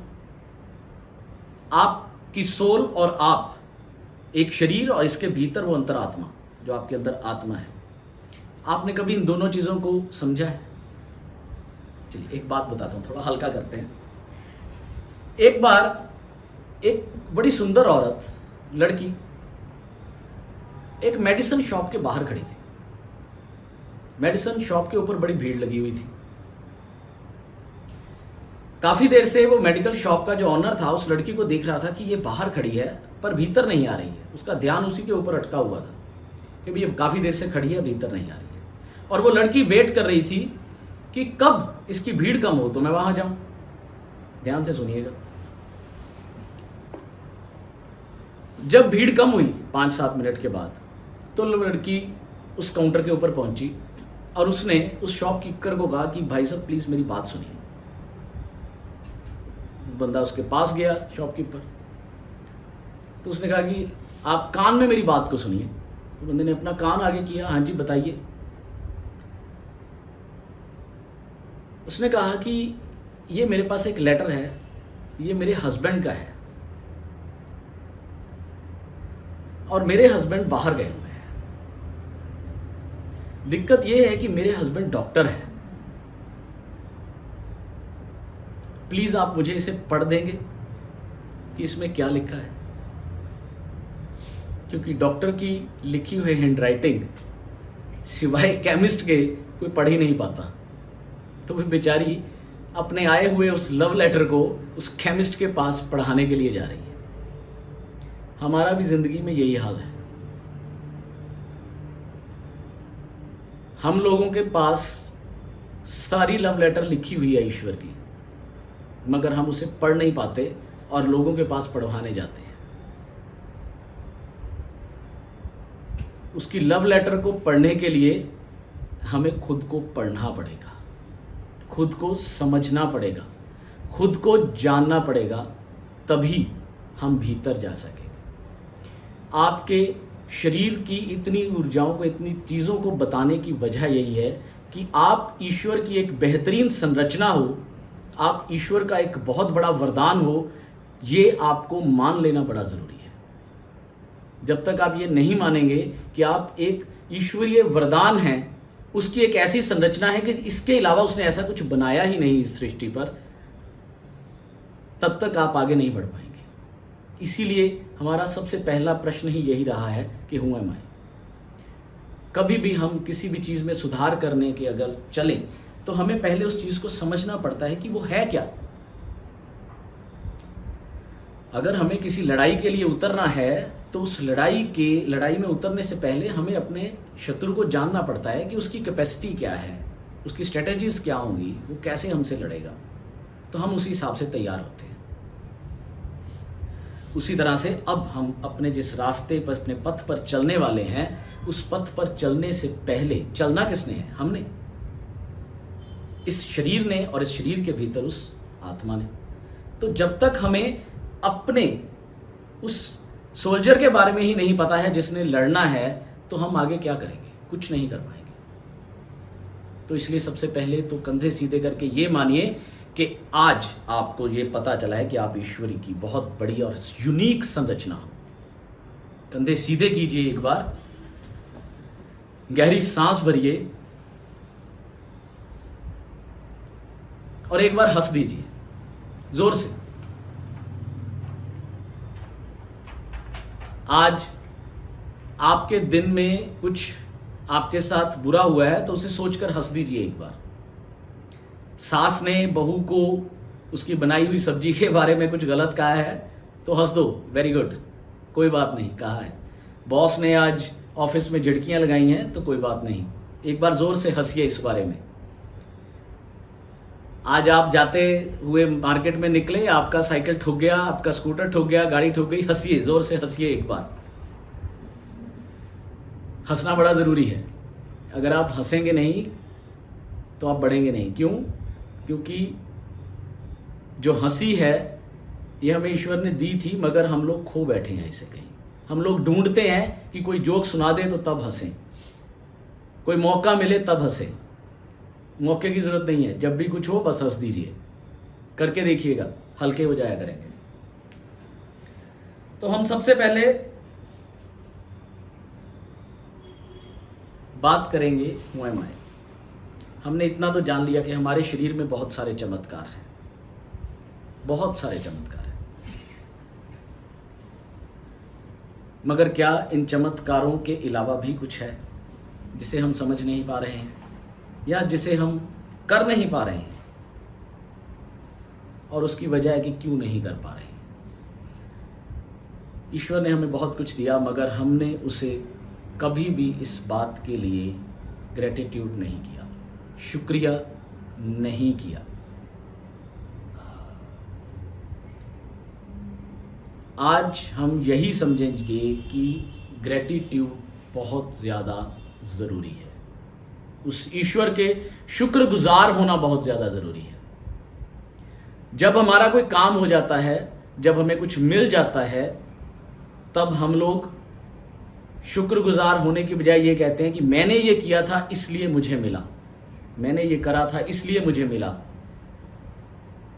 आपकी सोल और आप, एक शरीर और इसके भीतर वो अंतरात्मा जो आपके अंदर आत्मा है, आपने कभी इन दोनों चीज़ों को समझा है? चलिए एक बात बताता हूँ, थोड़ा हल्का करते हैं। एक बार एक बड़ी सुंदर औरत, लड़की, एक मेडिसिन शॉप के बाहर खड़ी थी। मेडिसिन शॉप के ऊपर बड़ी भीड़ लगी हुई थी। काफ़ी देर से वो मेडिकल शॉप का जो ऑनर था उस लड़की को देख रहा था कि ये बाहर खड़ी है पर भीतर नहीं आ रही है। उसका ध्यान उसी के ऊपर अटका हुआ था कि भाई अब काफ़ी देर से खड़ी है, भीतर नहीं आ रही है। और वो लड़की वेट कर रही थी कि कब इसकी भीड़ कम हो तो मैं वहाँ जाऊँ। ध्यान से सुनिएगा। जब भीड़ कम हुई 5-7 मिनट के बाद, तो लड़की उस काउंटर के ऊपर पहुंची और उसने उस शॉपकीपर को कहा कि भाई साहब प्लीज़ मेरी बात सुनिए। बंदा उसके पास गया, शॉपकीपर, तो उसने कहा कि आप कान में मेरी बात को सुनिए। तो बंदे ने अपना कान आगे किया, हाँ जी बताइए। उसने कहा कि ये मेरे पास एक लेटर है, ये मेरे हस्बैंड का है और मेरे हस्बैंड बाहर गए हुए हैं। दिक्कत ये है कि मेरे हस्बैंड डॉक्टर हैं। प्लीज़ आप मुझे इसे पढ़ देंगे कि इसमें क्या लिखा है, क्योंकि डॉक्टर की लिखी हुई हैंडराइटिंग सिवाय केमिस्ट के कोई पढ़ ही नहीं पाता। तो वह बेचारी अपने आए हुए उस लव लेटर को उस केमिस्ट के पास पढ़ाने के लिए जा रही है। हमारा भी जिंदगी में यही हाल है। हम लोगों के पास सारी लव लेटर लिखी हुई है ईश्वर की, मगर हम उसे पढ़ नहीं पाते और लोगों के पास पढ़वाने जाते हैं। उसकी लव लेटर को पढ़ने के लिए हमें खुद को पढ़ना पड़ेगा, खुद को समझना पड़ेगा, खुद को जानना पड़ेगा, तभी हम भीतर जा सकेंगे। आपके शरीर की इतनी ऊर्जाओं को, इतनी चीज़ों को बताने की वजह यही है कि आप ईश्वर की एक बेहतरीन संरचना हो, आप ईश्वर का एक बहुत बड़ा वरदान हो। ये आपको मान लेना बड़ा ज़रूरी है। जब तक आप ये नहीं मानेंगे कि आप एक ईश्वरीय वरदान हैं, उसकी एक ऐसी संरचना है कि इसके अलावा उसने ऐसा कुछ बनाया ही नहीं इस सृष्टि पर, तब तक आप आगे नहीं बढ़ पाएंगे। इसीलिए हमारा सबसे पहला प्रश्न ही यही रहा है कि हूँ एम आई। कभी भी हम किसी भी चीज़ में सुधार करने के अगर चलें तो हमें पहले उस चीज़ को समझना पड़ता है कि वो है क्या। अगर हमें किसी लड़ाई के लिए उतरना है तो उस लड़ाई में उतरने से पहले हमें अपने शत्रु को जानना पड़ता है कि उसकी कैपेसिटी क्या है, उसकी स्ट्रेटजीज क्या होंगी, वो कैसे हमसे लड़ेगा, तो हम उसी हिसाब से तैयार होते हैं। उसी तरह से अब हम अपने जिस रास्ते पर, अपने पथ पर चलने वाले हैं, उस पथ पर चलने से पहले चलना किसने है? हमने, इस शरीर ने और इस शरीर के भीतर उस आत्मा ने। तो जब तक हमें अपने उस सोल्जर के बारे में ही नहीं पता है जिसने लड़ना है, तो हम आगे क्या करेंगे? कुछ नहीं कर पाएंगे। तो इसलिए सबसे पहले तो कंधे सीधे करके ये मानिए कि आज आपको ये पता चला है कि आप ईश्वरी की बहुत बड़ी और यूनिक संरचना हो। कंधे सीधे कीजिए, एक बार गहरी सांस भरिए और एक बार हंस दीजिए जोर से। आज आपके दिन में कुछ आपके साथ बुरा हुआ है तो उसे सोचकर हंस दीजिए एक बार। सास ने बहू को उसकी बनाई हुई सब्जी के बारे में कुछ गलत कहा है तो हंस दो, वेरी गुड, कोई बात नहीं, कहा है। बॉस ने आज ऑफिस में झिड़कियां लगाई हैं तो कोई बात नहीं, एक बार जोर से हंसिए इस बारे में। आज आप जाते हुए मार्केट में निकले, आपका साइकिल ठुक गया, आपका स्कूटर ठुक गया, गाड़ी ठुक गई, हंसिए, जोर से हंसिए एक बार। हंसना बड़ा ज़रूरी है। अगर आप हंसेंगे नहीं तो आप बढ़ेंगे नहीं। क्यों? क्योंकि जो हंसी है ये हमें ईश्वर ने दी थी, मगर हम लोग खो बैठे हैं इसे कहीं। हम लोग ढूंढते हैं कि कोई जोक सुना दे तो तब हंसें, कोई मौका मिले तब हंसें, मौके की ज़रूरत नहीं है, जब भी कुछ हो बस हंस दीजिए, करके देखिएगा, हल्के हो जाया करेंगे। तो हम सबसे पहले बात करेंगे मोए माए। हमने इतना तो जान लिया कि हमारे शरीर में बहुत सारे चमत्कार हैं, बहुत सारे चमत्कार हैं, मगर क्या इन चमत्कारों के अलावा भी कुछ है जिसे हम समझ नहीं पा रहे हैं या जिसे हम कर नहीं पा रहे हैं, और उसकी वजह है कि क्यों नहीं कर पा रहे हैं। ईश्वर ने हमें बहुत कुछ दिया, मगर हमने उसे कभी भी इस बात के लिए ग्रेटिट्यूड नहीं किया, शुक्रिया नहीं किया। आज हम यही समझेंगे कि ग्रेटिट्यूड बहुत ज़्यादा ज़रूरी है, उस ईश्वर के शुक्रगुजार होना बहुत ज़्यादा ज़रूरी है। जब हमारा कोई काम हो जाता है, जब हमें कुछ मिल जाता है, तब हम लोग शुक्रगुजार होने की बजाय ये कहते हैं कि मैंने ये किया था इसलिए मुझे मिला, मैंने ये करा था इसलिए मुझे मिला,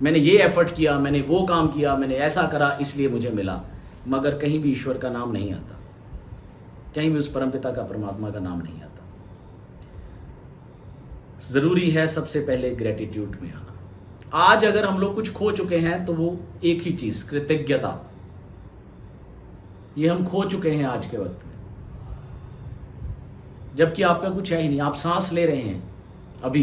मैंने ये एफर्ट किया, मैंने वो काम किया, मैंने ऐसा करा इसलिए मुझे मिला। मगर कहीं भी ईश्वर का नाम नहीं आता, कहीं भी उस परमपिता का, परमात्मा का नाम नहीं आता। ज़रूरी है सबसे पहले ग्रेटिट्यूड में आना। आज अगर हम लोग कुछ खो चुके हैं तो वो एक ही चीज़, कृतज्ञता, ये हम खो चुके हैं आज के वक्त में। जबकि आपका कुछ है ही नहीं, आप सांस ले रहे हैं अभी,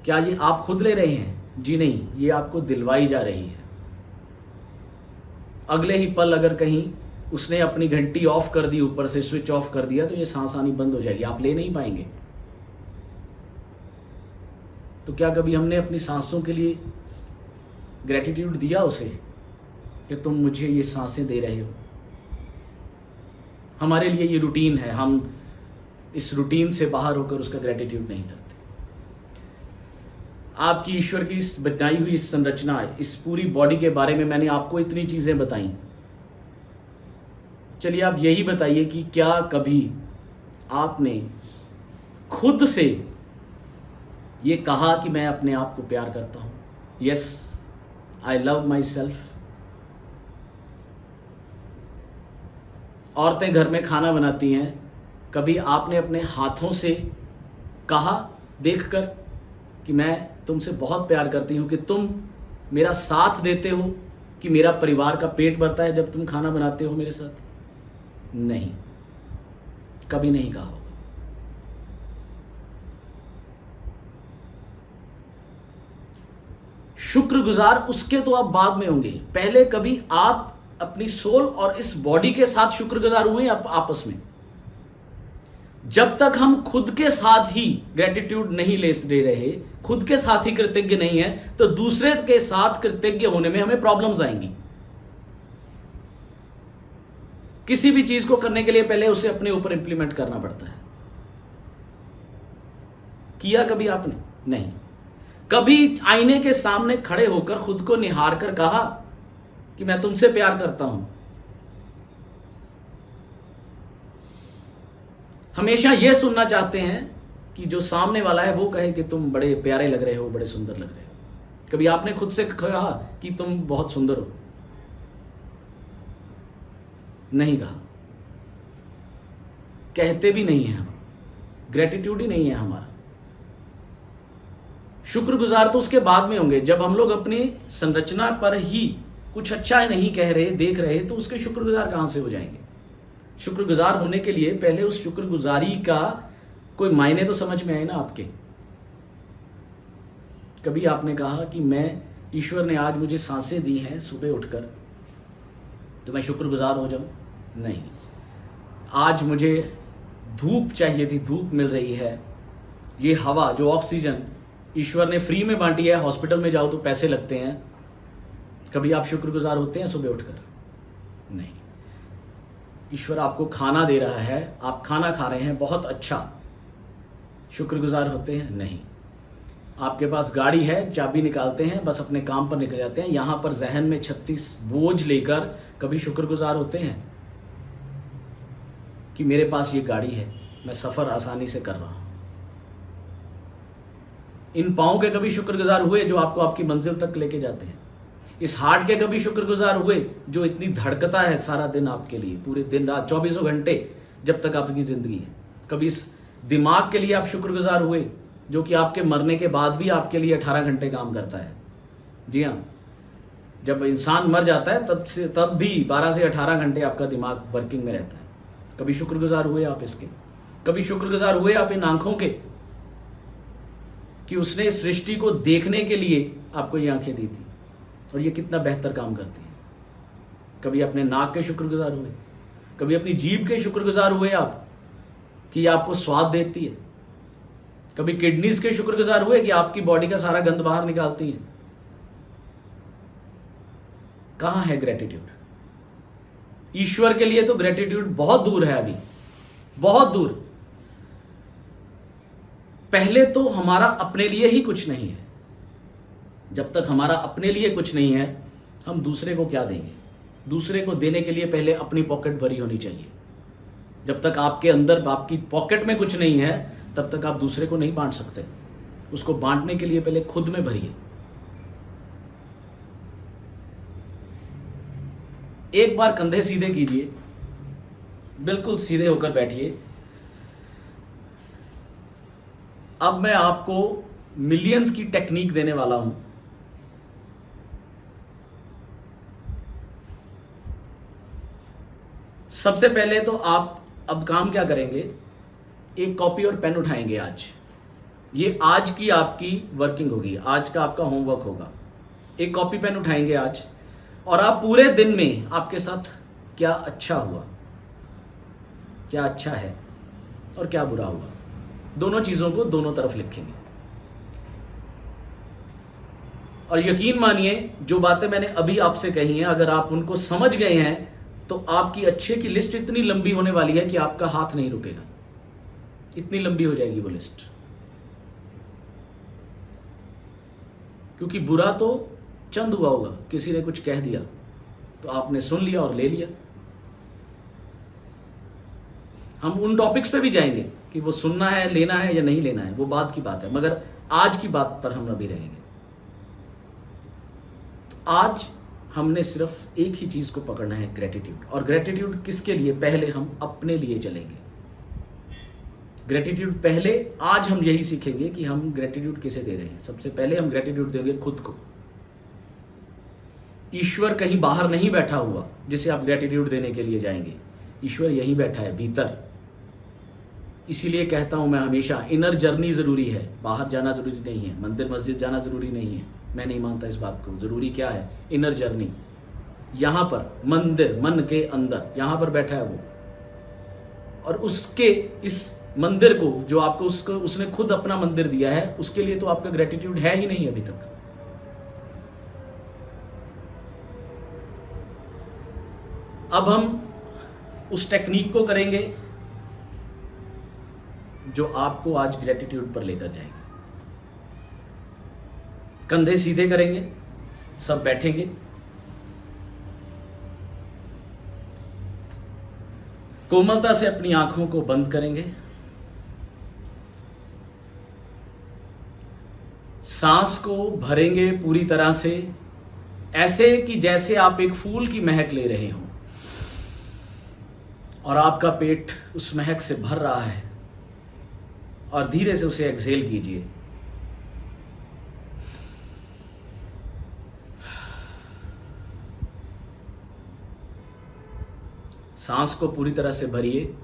क्या ये आप खुद ले रहे हैं? जी नहीं, ये आपको दिलवाई जा रही है। अगले ही पल अगर कहीं उसने अपनी घंटी ऑफ कर दी, ऊपर से स्विच ऑफ कर दिया, तो ये सांस आनी बंद हो जाएगी, आप ले नहीं पाएंगे। तो क्या कभी हमने अपनी सांसों के लिए ग्रेटिट्यूड दिया उसे कि तुम मुझे ये सांसें दे रहे हो? हमारे लिए ये रूटीन है, हम इस रूटीन से बाहर होकर उसका ग्रेटिट्यूड नहीं करते। आपकी ईश्वर की इस बनाई हुई इस संरचना, इस पूरी बॉडी के बारे में मैंने आपको इतनी चीज़ें बताई। चलिए आप यही बताइए कि क्या कभी आपने खुद से ये कहा कि मैं अपने आप को प्यार करता हूँ, yes I love my self? औरतें घर में खाना बनाती हैं, कभी आपने अपने हाथों से कहा देखकर कि मैं तुमसे बहुत प्यार करती हूँ, कि तुम मेरा साथ देते हो, कि मेरा परिवार का पेट भरता है जब तुम खाना बनाते हो मेरे साथ? नहीं, कभी नहीं कहा होगा। शुक्रगुजार उसके तो आप बाद में होंगे, पहले कभी आप अपनी सोल और इस बॉडी के साथ शुक्रगुजार हुए आपस में? जब तक हम खुद के साथ ही ग्रेटिट्यूड नहीं ले रहे, खुद के साथ ही कृतज्ञ नहीं है, तो दूसरे के साथ कृतज्ञ होने में हमें प्रॉब्लम्स आएंगी। किसी भी चीज को करने के लिए पहले उसे अपने ऊपर इंप्लीमेंट करना पड़ता है। किया कभी आपने? नहीं। कभी आईने के सामने खड़े होकर खुद को निहार कर कहा कि मैं तुमसे प्यार करता हूं? हमेशा यह सुनना चाहते हैं कि जो सामने वाला है वो कहे कि तुम बड़े प्यारे लग रहे हो, बड़े सुंदर लग रहे हो। कभी आपने खुद से कहा कि तुम बहुत सुंदर हो? नहीं कहा, कहते भी नहीं हैं हम, ग्रेटिट्यूड ही नहीं है हमारा। शुक्रगुजार तो उसके बाद में होंगे, जब हम लोग अपनी संरचना पर ही कुछ अच्छा नहीं कह रहे, देख रहे, तो उसके शुक्रगुजार कहां से हो जाएंगे? शुक्रगुजार होने के लिए पहले उस शुक्रगुजारी का कोई मायने तो समझ में आए ना आपके। कभी आपने कहा कि मैं, ईश्वर ने आज मुझे सांसें दी हैं सुबह उठकर, तो मैं शुक्रगुजार हो जाऊं? नहीं। आज मुझे धूप चाहिए थी, धूप मिल रही है, ये हवा जो ऑक्सीजन ईश्वर ने फ्री में बांटी है, हॉस्पिटल में जाओ तो पैसे लगते हैं, कभी आप शुक्रगुजार होते हैं सुबह उठकर? नहीं। ईश्वर आपको खाना दे रहा है, आप खाना खा रहे हैं, बहुत अच्छा, शुक्रगुजार होते हैं? नहीं। आपके पास गाड़ी है, चाबी निकालते हैं, बस अपने काम पर निकल जाते हैं, यहाँ पर जहन में 36 बोझ लेकर कभी शुक्रगुजार होते हैं कि मेरे पास ये गाड़ी है, मैं सफ़र आसानी से कर रहा हूँ? इन पाँव के कभी शुक्रगुजार हुए जो आपको आपकी मंजिल तक लेके जाते हैं? इस हार्ट के कभी शुक्रगुजार हुए जो इतनी धड़कता है सारा दिन आपके लिए, पूरे दिन रात 24 घंटे जब तक आपकी ज़िंदगी है? कभी इस दिमाग के लिए आप शुक्रगुजार हुए जो कि आपके मरने के बाद भी आपके लिए 18 घंटे काम करता है? जी हाँ, जब इंसान मर जाता है तब भी 12 से 18 घंटे आपका दिमाग वर्किंग में रहता है। कभी शुक्रगुजार हुए आप इसके? कभी शुक्रगुजार हुए आप इन आंखों के कि उसने इस सृष्टि को देखने के लिए आपको ये आंखें दी थी और ये कितना बेहतर काम करती है? कभी अपने नाक के शुक्रगुजार हुए? कभी अपनी जीभ के शुक्रगुजार हुए आप कि ये आपको स्वाद देती है? कभी किडनीज के शुक्रगुजार हुए कि आपकी बॉडी का सारा गंद बाहर निकालती है? कहां है ग्रेटिट्यूड? ईश्वर के लिए तो ग्रेटिट्यूड बहुत दूर है, अभी बहुत दूर। पहले तो हमारा अपने लिए ही कुछ नहीं है। जब तक हमारा अपने लिए कुछ नहीं है, हम दूसरे को क्या देंगे? दूसरे को देने के लिए पहले अपनी पॉकेट भरी होनी चाहिए। जब तक आपके अंदर आपकी पॉकेट में कुछ नहीं है, तब तक आप दूसरे को नहीं बांट सकते। उसको बांटने के लिए पहले खुद में भरिए। एक बार कंधे सीधे कीजिए, बिल्कुल सीधे होकर बैठिए। अब मैं आपको मिलियंस की टेक्निक देने वाला हूं। सबसे पहले तो आप अब काम क्या करेंगे? एक कॉपी और पेन उठाएंगे। आज ये आज की आपकी वर्किंग होगी, आज का आपका होमवर्क होगा। एक कॉपी पेन उठाएंगे आज, और आप पूरे दिन में आपके साथ क्या अच्छा हुआ, क्या अच्छा है और क्या बुरा हुआ, दोनों चीज़ों को दोनों तरफ लिखेंगे। और यकीन मानिए, जो बातें मैंने अभी आपसे कही हैं, अगर आप उनको समझ गए हैं तो आपकी अच्छे की लिस्ट इतनी लंबी होने वाली है कि आपका हाथ नहीं रुकेगा। इतनी लंबी हो जाएगी वो लिस्ट। क्योंकि बुरा तो चंद हुआ होगा, किसी ने कुछ कह दिया तो आपने सुन लिया और ले लिया। हम उन टॉपिक्स पे भी जाएंगे कि वो सुनना है, लेना है या नहीं लेना है, वो बात की बात है, मगर आज की बात पर हम अभी रहेंगे। तो आज हमने सिर्फ एक ही चीज को पकड़ना है, ग्रेटिट्यूड। और ग्रेटिट्यूड किसके लिए? पहले हम अपने लिए चलेंगे। ग्रेटिट्यूड पहले आज हम यही सीखेंगे कि हम ग्रेटिट्यूड किसे दे रहे हैं। सबसे पहले हम ग्रेटिट्यूड देंगे खुद को। ईश्वर कहीं बाहर नहीं बैठा हुआ जिसे आप ग्रेटिट्यूड देने के लिए जाएंगे। ईश्वर यहीं बैठा है, भीतर। इसीलिए कहता हूं मैं हमेशा, इनर जर्नी जरूरी है, बाहर जाना जरूरी नहीं है, मंदिर मस्जिद जाना जरूरी नहीं है। मैं नहीं मानता इस बात को। जरूरी क्या है? Inner journey. यहां पर मंदिर, मन के अंदर, यहां पर बैठा है वो। और उसके इस मंदिर को जो आपको उसने खुद अपना मंदिर दिया है, उसके लिए तो आपका ग्रेटिट्यूड है ही नहीं अभी तक। अब हम उस टेक्निक को करेंगे जो आपको आज ग्रेटिट्यूड पर लेकर जाएगी। कंधे सीधे करेंगे, सब बैठेंगे, कोमलता से अपनी आंखों को बंद करेंगे, सांस को भरेंगे पूरी तरह से, ऐसे कि जैसे आप एक फूल की महक ले रहे हो और आपका पेट उस महक से भर रहा है। और धीरे से उसे एक्सहेल कीजिए। सांस को पूरी तरह से भरिए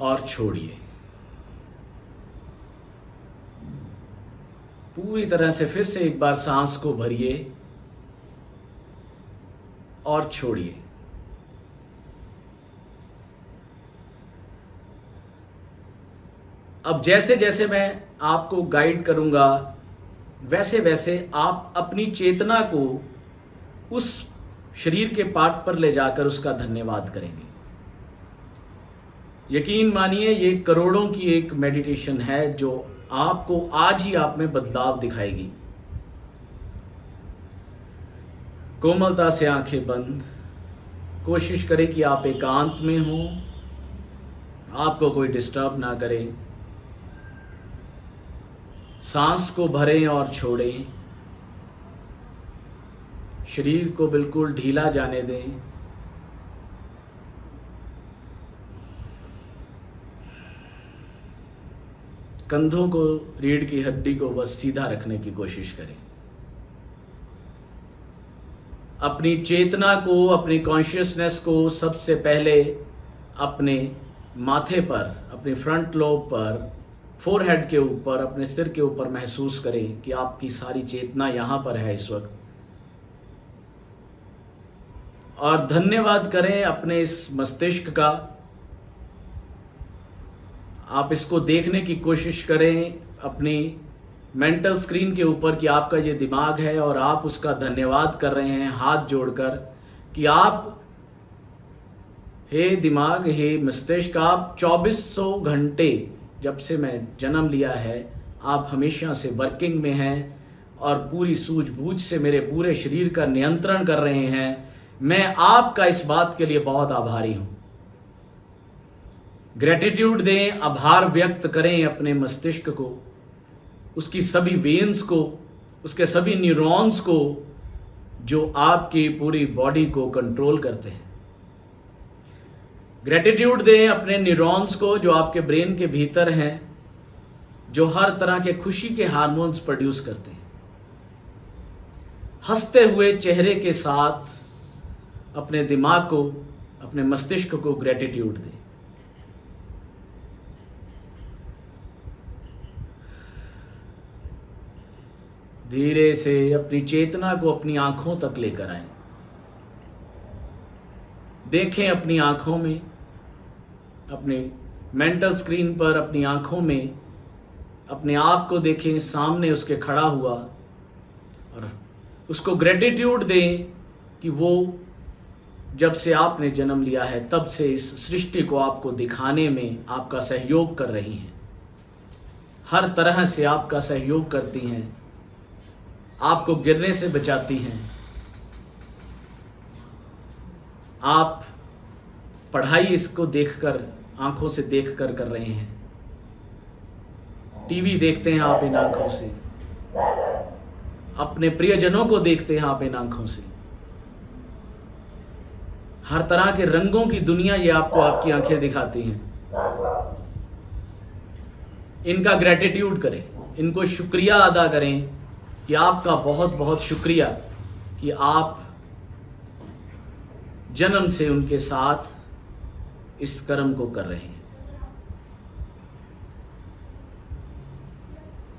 और छोड़िए। पूरी तरह से फिर से एक बार सांस को भरिए और छोड़िए। अब जैसे जैसे मैं आपको गाइड करूंगा, वैसे वैसे आप अपनी चेतना को उस शरीर के पार्ट पर ले जाकर उसका धन्यवाद करेंगे। यकीन मानिए, ये करोड़ों की एक मेडिटेशन है जो आपको आज ही आप में बदलाव दिखाएगी। कोमलता से आंखें बंद, कोशिश करें कि आप एकांत में हो, आपको कोई डिस्टर्ब ना करे। सांस को भरें और छोड़ें, शरीर को बिल्कुल ढीला जाने दें। कंधों को, रीढ़ की हड्डी को बस सीधा रखने की कोशिश करें। अपनी चेतना को, अपनी कॉन्शियसनेस को सबसे पहले अपने माथे पर, अपने फ्रंट लोब पर, फोरहेड के ऊपर, अपने सिर के ऊपर महसूस करें कि आपकी सारी चेतना यहाँ पर है इस वक्त। और धन्यवाद करें अपने इस मस्तिष्क का। आप इसको देखने की कोशिश करें अपनी मेंटल स्क्रीन के ऊपर कि आपका ये दिमाग है और आप उसका धन्यवाद कर रहे हैं हाथ जोड़कर कि आप, हे दिमाग, हे मस्तिष्क, आप 2400 घंटे जब से मैं जन्म लिया है आप हमेशा से वर्किंग में हैं और पूरी सूझबूझ से मेरे पूरे शरीर का नियंत्रण कर रहे हैं। मैं आपका इस बात के लिए बहुत आभारी हूं। ग्रेटिट्यूड दें, आभार व्यक्त करें अपने मस्तिष्क को, उसकी सभी वेन्स को, उसके सभी न्यूरॉन्स को जो आपकी पूरी बॉडी को कंट्रोल करते हैं। ग्रेटिट्यूड दें अपने न्यूरॉन्स को जो आपके ब्रेन के भीतर हैं, जो हर तरह के खुशी के हार्मोन्स प्रोड्यूस करते हैं। हंसते हुए चेहरे के साथ अपने दिमाग को, अपने मस्तिष्क को ग्रेटिट्यूड दें। धीरे से अपनी चेतना को अपनी आंखों तक लेकर आएं। देखें अपनी आंखों में, अपने मेंटल स्क्रीन पर अपनी आंखों में अपने आप को देखें, सामने उसके खड़ा हुआ, और उसको ग्रेटिट्यूड दें कि वो जब से आपने जन्म लिया है तब से इस सृष्टि को आपको दिखाने में आपका सहयोग कर रही हैं। हर तरह से आपका सहयोग करती हैं, आपको गिरने से बचाती हैं। आप पढ़ाई इसको देखकर, आंखों से देखकर कर रहे हैं। टीवी देखते हैं आप इन आंखों से, अपने प्रियजनों को देखते हैं आप इन आंखों से। हर तरह के रंगों की दुनिया ये आपको आपकी आंखें दिखाती हैं। इनका ग्रेटिट्यूड करें, इनको शुक्रिया अदा करें कि आपका बहुत बहुत शुक्रिया कि आप जन्म से उनके साथ इस कर्म को कर रहे हैं।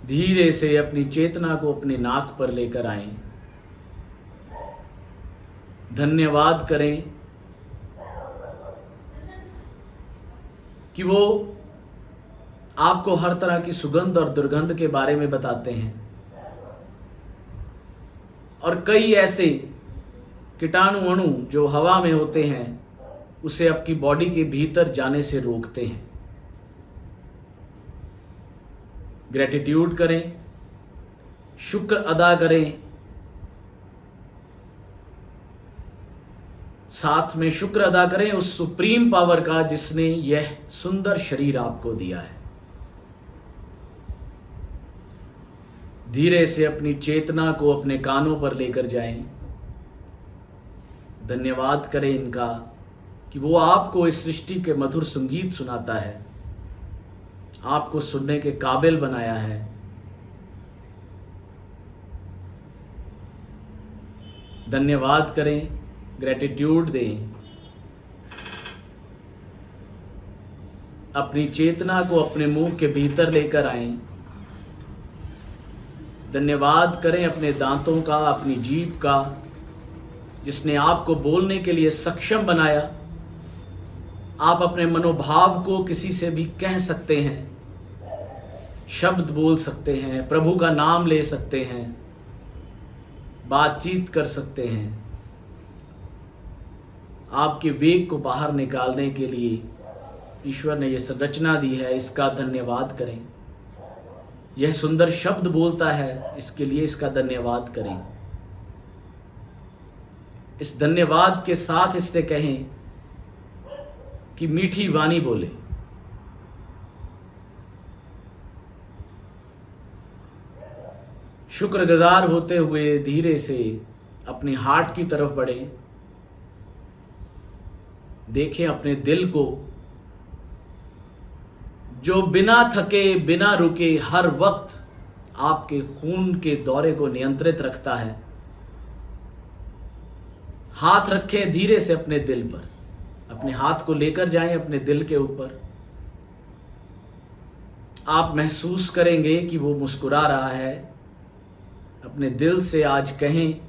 धीरे से अपनी चेतना को अपने नाक पर लेकर आएं। धन्यवाद करें कि वो आपको हर तरह की सुगंध और दुर्गंध के बारे में बताते हैं और कई ऐसे कीटाणु अणु जो हवा में होते हैं उसे आपकी बॉडी के भीतर जाने से रोकते हैं। ग्रेटिट्यूड करें, शुक्र अदा करें, साथ में शुक्र अदा करें उस सुप्रीम पावर का जिसने यह सुंदर शरीर आपको दिया है। धीरे से अपनी चेतना को अपने कानों पर लेकर जाएं। धन्यवाद करें इनका कि वो आपको इस सृष्टि के मधुर संगीत सुनाता है, आपको सुनने के काबिल बनाया है। धन्यवाद करें, ग्रेटिट्यूड दें। अपनी चेतना को अपने मुंह के भीतर लेकर आएं। धन्यवाद करें अपने दांतों का, अपनी जीभ का, जिसने आपको बोलने के लिए सक्षम बनाया। आप अपने मनोभाव को किसी से भी कह सकते हैं, शब्द बोल सकते हैं, प्रभु का नाम ले सकते हैं, बातचीत कर सकते हैं। आपके वेग को बाहर निकालने के लिए ईश्वर ने यह संरचना दी है, इसका धन्यवाद करें। यह सुंदर शब्द बोलता है, इसके लिए इसका धन्यवाद करें। इस धन्यवाद के साथ इससे कहें कि मीठी वाणी बोले। शुक्रगुजार होते हुए धीरे से अपनी हार्ट की तरफ बढ़ें। देखें अपने दिल को, जो बिना थके बिना रुके हर वक्त आपके खून के दौरे को नियंत्रित रखता है। हाथ रखें धीरे से अपने दिल पर, अपने हाथ को लेकर जाएं अपने दिल के ऊपर। आप महसूस करेंगे कि वो मुस्कुरा रहा है। अपने दिल से आज कहें,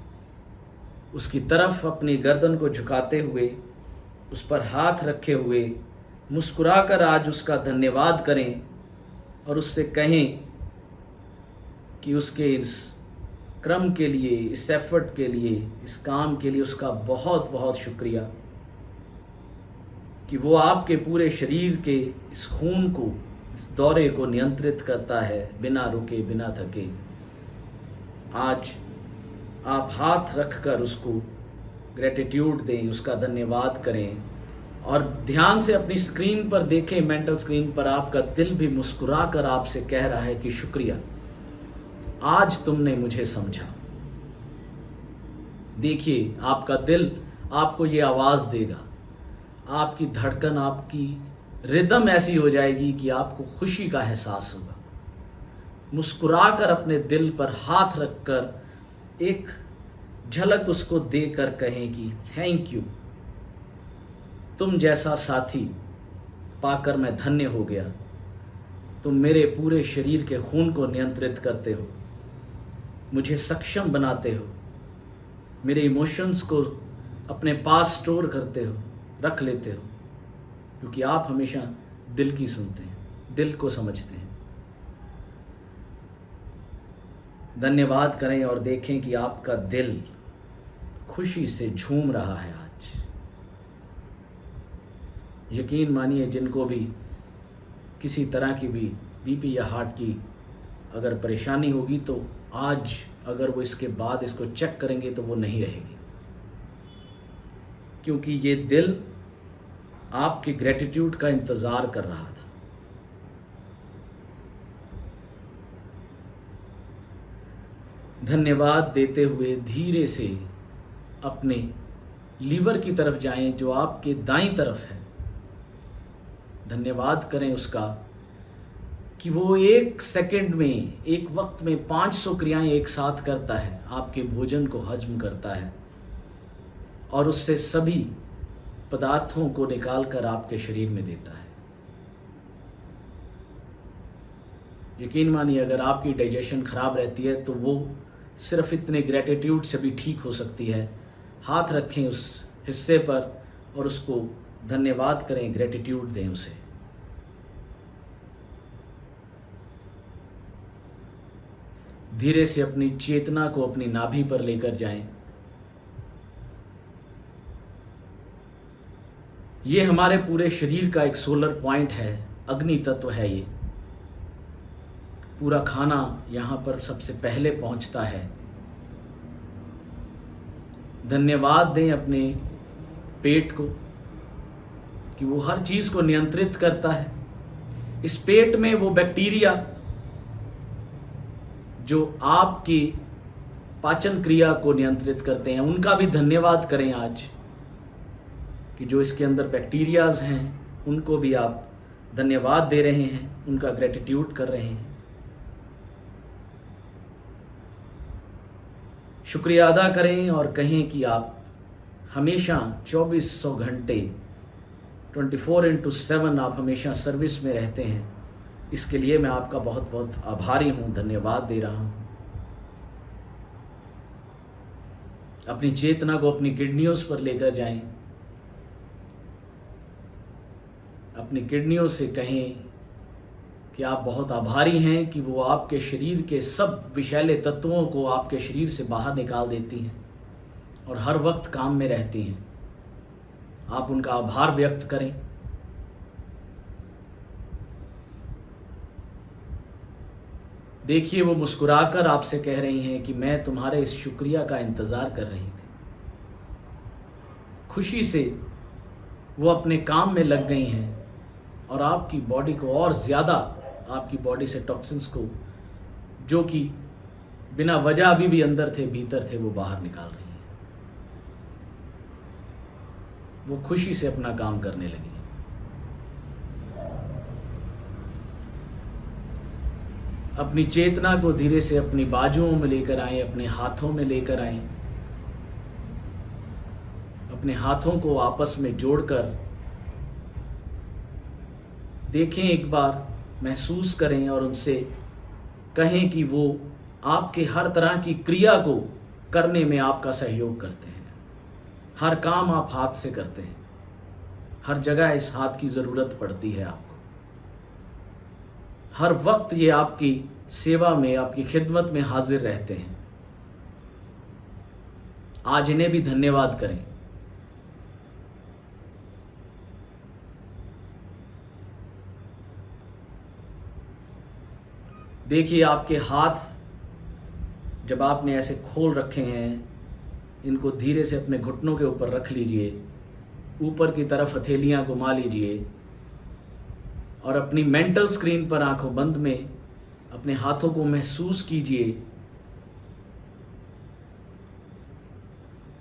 उसकी तरफ अपनी गर्दन को झुकाते हुए, उस पर हाथ रखे हुए मुस्कुराकर आज उसका धन्यवाद करें और उससे कहें कि उसके इस क्रम के लिए, इस एफर्ट के लिए, इस काम के लिए उसका बहुत बहुत शुक्रिया कि वो आपके पूरे शरीर के इस खून को, इस दौरे को नियंत्रित करता है बिना रुके बिना थके। आज आप हाथ रखकर उसको ग्रेटिट्यूड दें, उसका धन्यवाद करें और ध्यान से अपनी स्क्रीन पर देखें, मेंटल स्क्रीन पर आपका दिल भी मुस्कुरा कर आपसे कह रहा है कि शुक्रिया, आज तुमने मुझे समझा। देखिए आपका दिल आपको ये आवाज़ देगा, आपकी धड़कन, आपकी रिदम ऐसी हो जाएगी कि आपको खुशी का एहसास होगा। मुस्कुराकर अपने दिल पर हाथ रखकर एक झलक उसको देकर कहें कि थैंक यू, तुम जैसा साथी पाकर मैं धन्य हो गया। तुम मेरे पूरे शरीर के खून को नियंत्रित करते हो, मुझे सक्षम बनाते हो, मेरे इमोशंस को अपने पास स्टोर करते हो, रख लेते हो, क्योंकि आप हमेशा दिल की सुनते हैं, दिल को समझते हैं। धन्यवाद करें और देखें कि आपका दिल खुशी से झूम रहा है आज। यकीन मानिए, जिनको भी किसी तरह की भी बीपी या हार्ट की अगर परेशानी होगी तो आज अगर वो इसके बाद इसको चेक करेंगे तो वो नहीं रहेगी, क्योंकि ये दिल आपके ग्रेटिट्यूड का इंतज़ार कर रहा था। धन्यवाद देते हुए धीरे से अपने लीवर की तरफ जाएं जो आपके दाईं तरफ है। धन्यवाद करें उसका कि वो एक सेकंड में, एक वक्त में 500 क्रियाएं एक साथ करता है, आपके भोजन को हजम करता है और उससे सभी पदार्थों को निकाल कर आपके शरीर में देता है। यकीन मानिए, अगर आपकी डाइजेशन ख़राब रहती है तो वो सिर्फ इतने ग्रेटिट्यूड से भी ठीक हो सकती है। हाथ रखें उस हिस्से पर और उसको धन्यवाद करें, ग्रेटिट्यूड दें उसे। धीरे से अपनी चेतना को अपनी नाभि पर लेकर जाएं। ये हमारे पूरे शरीर का एक सोलर पॉइंट है, अग्नि तत्व है। ये पूरा खाना यहाँ पर सबसे पहले पहुँचता है। धन्यवाद दें अपने पेट को कि वो हर चीज़ को नियंत्रित करता है। इस पेट में वो बैक्टीरिया जो आपकी पाचन क्रिया को नियंत्रित करते हैं, उनका भी धन्यवाद करें आज कि जो इसके अंदर बैक्टीरियाज हैं उनको भी आप धन्यवाद दे रहे हैं, उनका ग्रेटिट्यूड कर रहे हैं। शुक्रिया अदा करें और कहें कि आप हमेशा 2400 घंटे 24/7 आप हमेशा सर्विस में रहते हैं। इसके लिए मैं आपका बहुत बहुत आभारी हूँ, धन्यवाद दे रहा हूँ। अपनी चेतना को अपनी किडनियों पर लेकर जाएं। अपनी किडनियों से कहें कि आप बहुत आभारी हैं कि वो आपके शरीर के सब विषैले तत्वों को आपके शरीर से बाहर निकाल देती हैं और हर वक्त काम में रहती हैं। आप उनका आभार व्यक्त करें। देखिए, वो मुस्कुराकर आपसे कह रही हैं कि मैं तुम्हारे इस शुक्रिया का इंतज़ार कर रही थी। खुशी से वो अपने काम में लग गई हैं और आपकी बॉडी को और ज़्यादा, आपकी बॉडी से टॉक्सिन्स को, जो कि बिना वजह अभी भी अंदर थे, भीतर थे, वो बाहर निकाल रही हैं। वो खुशी से अपना काम करने लगी। अपनी चेतना को धीरे से अपनी बाजुओं में लेकर आए, अपने हाथों में लेकर आए, अपने हाथों को आपस में जोड़कर देखें, एक बार महसूस करें और उनसे कहें कि वो आपके हर तरह की क्रिया को करने में आपका सहयोग करते हैं। हर काम आप हाथ से करते हैं, हर जगह इस हाथ की ज़रूरत पड़ती है आपको। हर वक्त ये आपकी सेवा में, आपकी खिदमत में हाजिर रहते हैं। आज इन्हें भी धन्यवाद करें। देखिए आपके हाथ जब आपने ऐसे खोल रखे हैं, इनको धीरे से अपने घुटनों के ऊपर रख लीजिए, ऊपर की तरफ हथेलियां घुमा लीजिए और अपनी मेंटल स्क्रीन पर आंखों बंद में अपने हाथों को महसूस कीजिए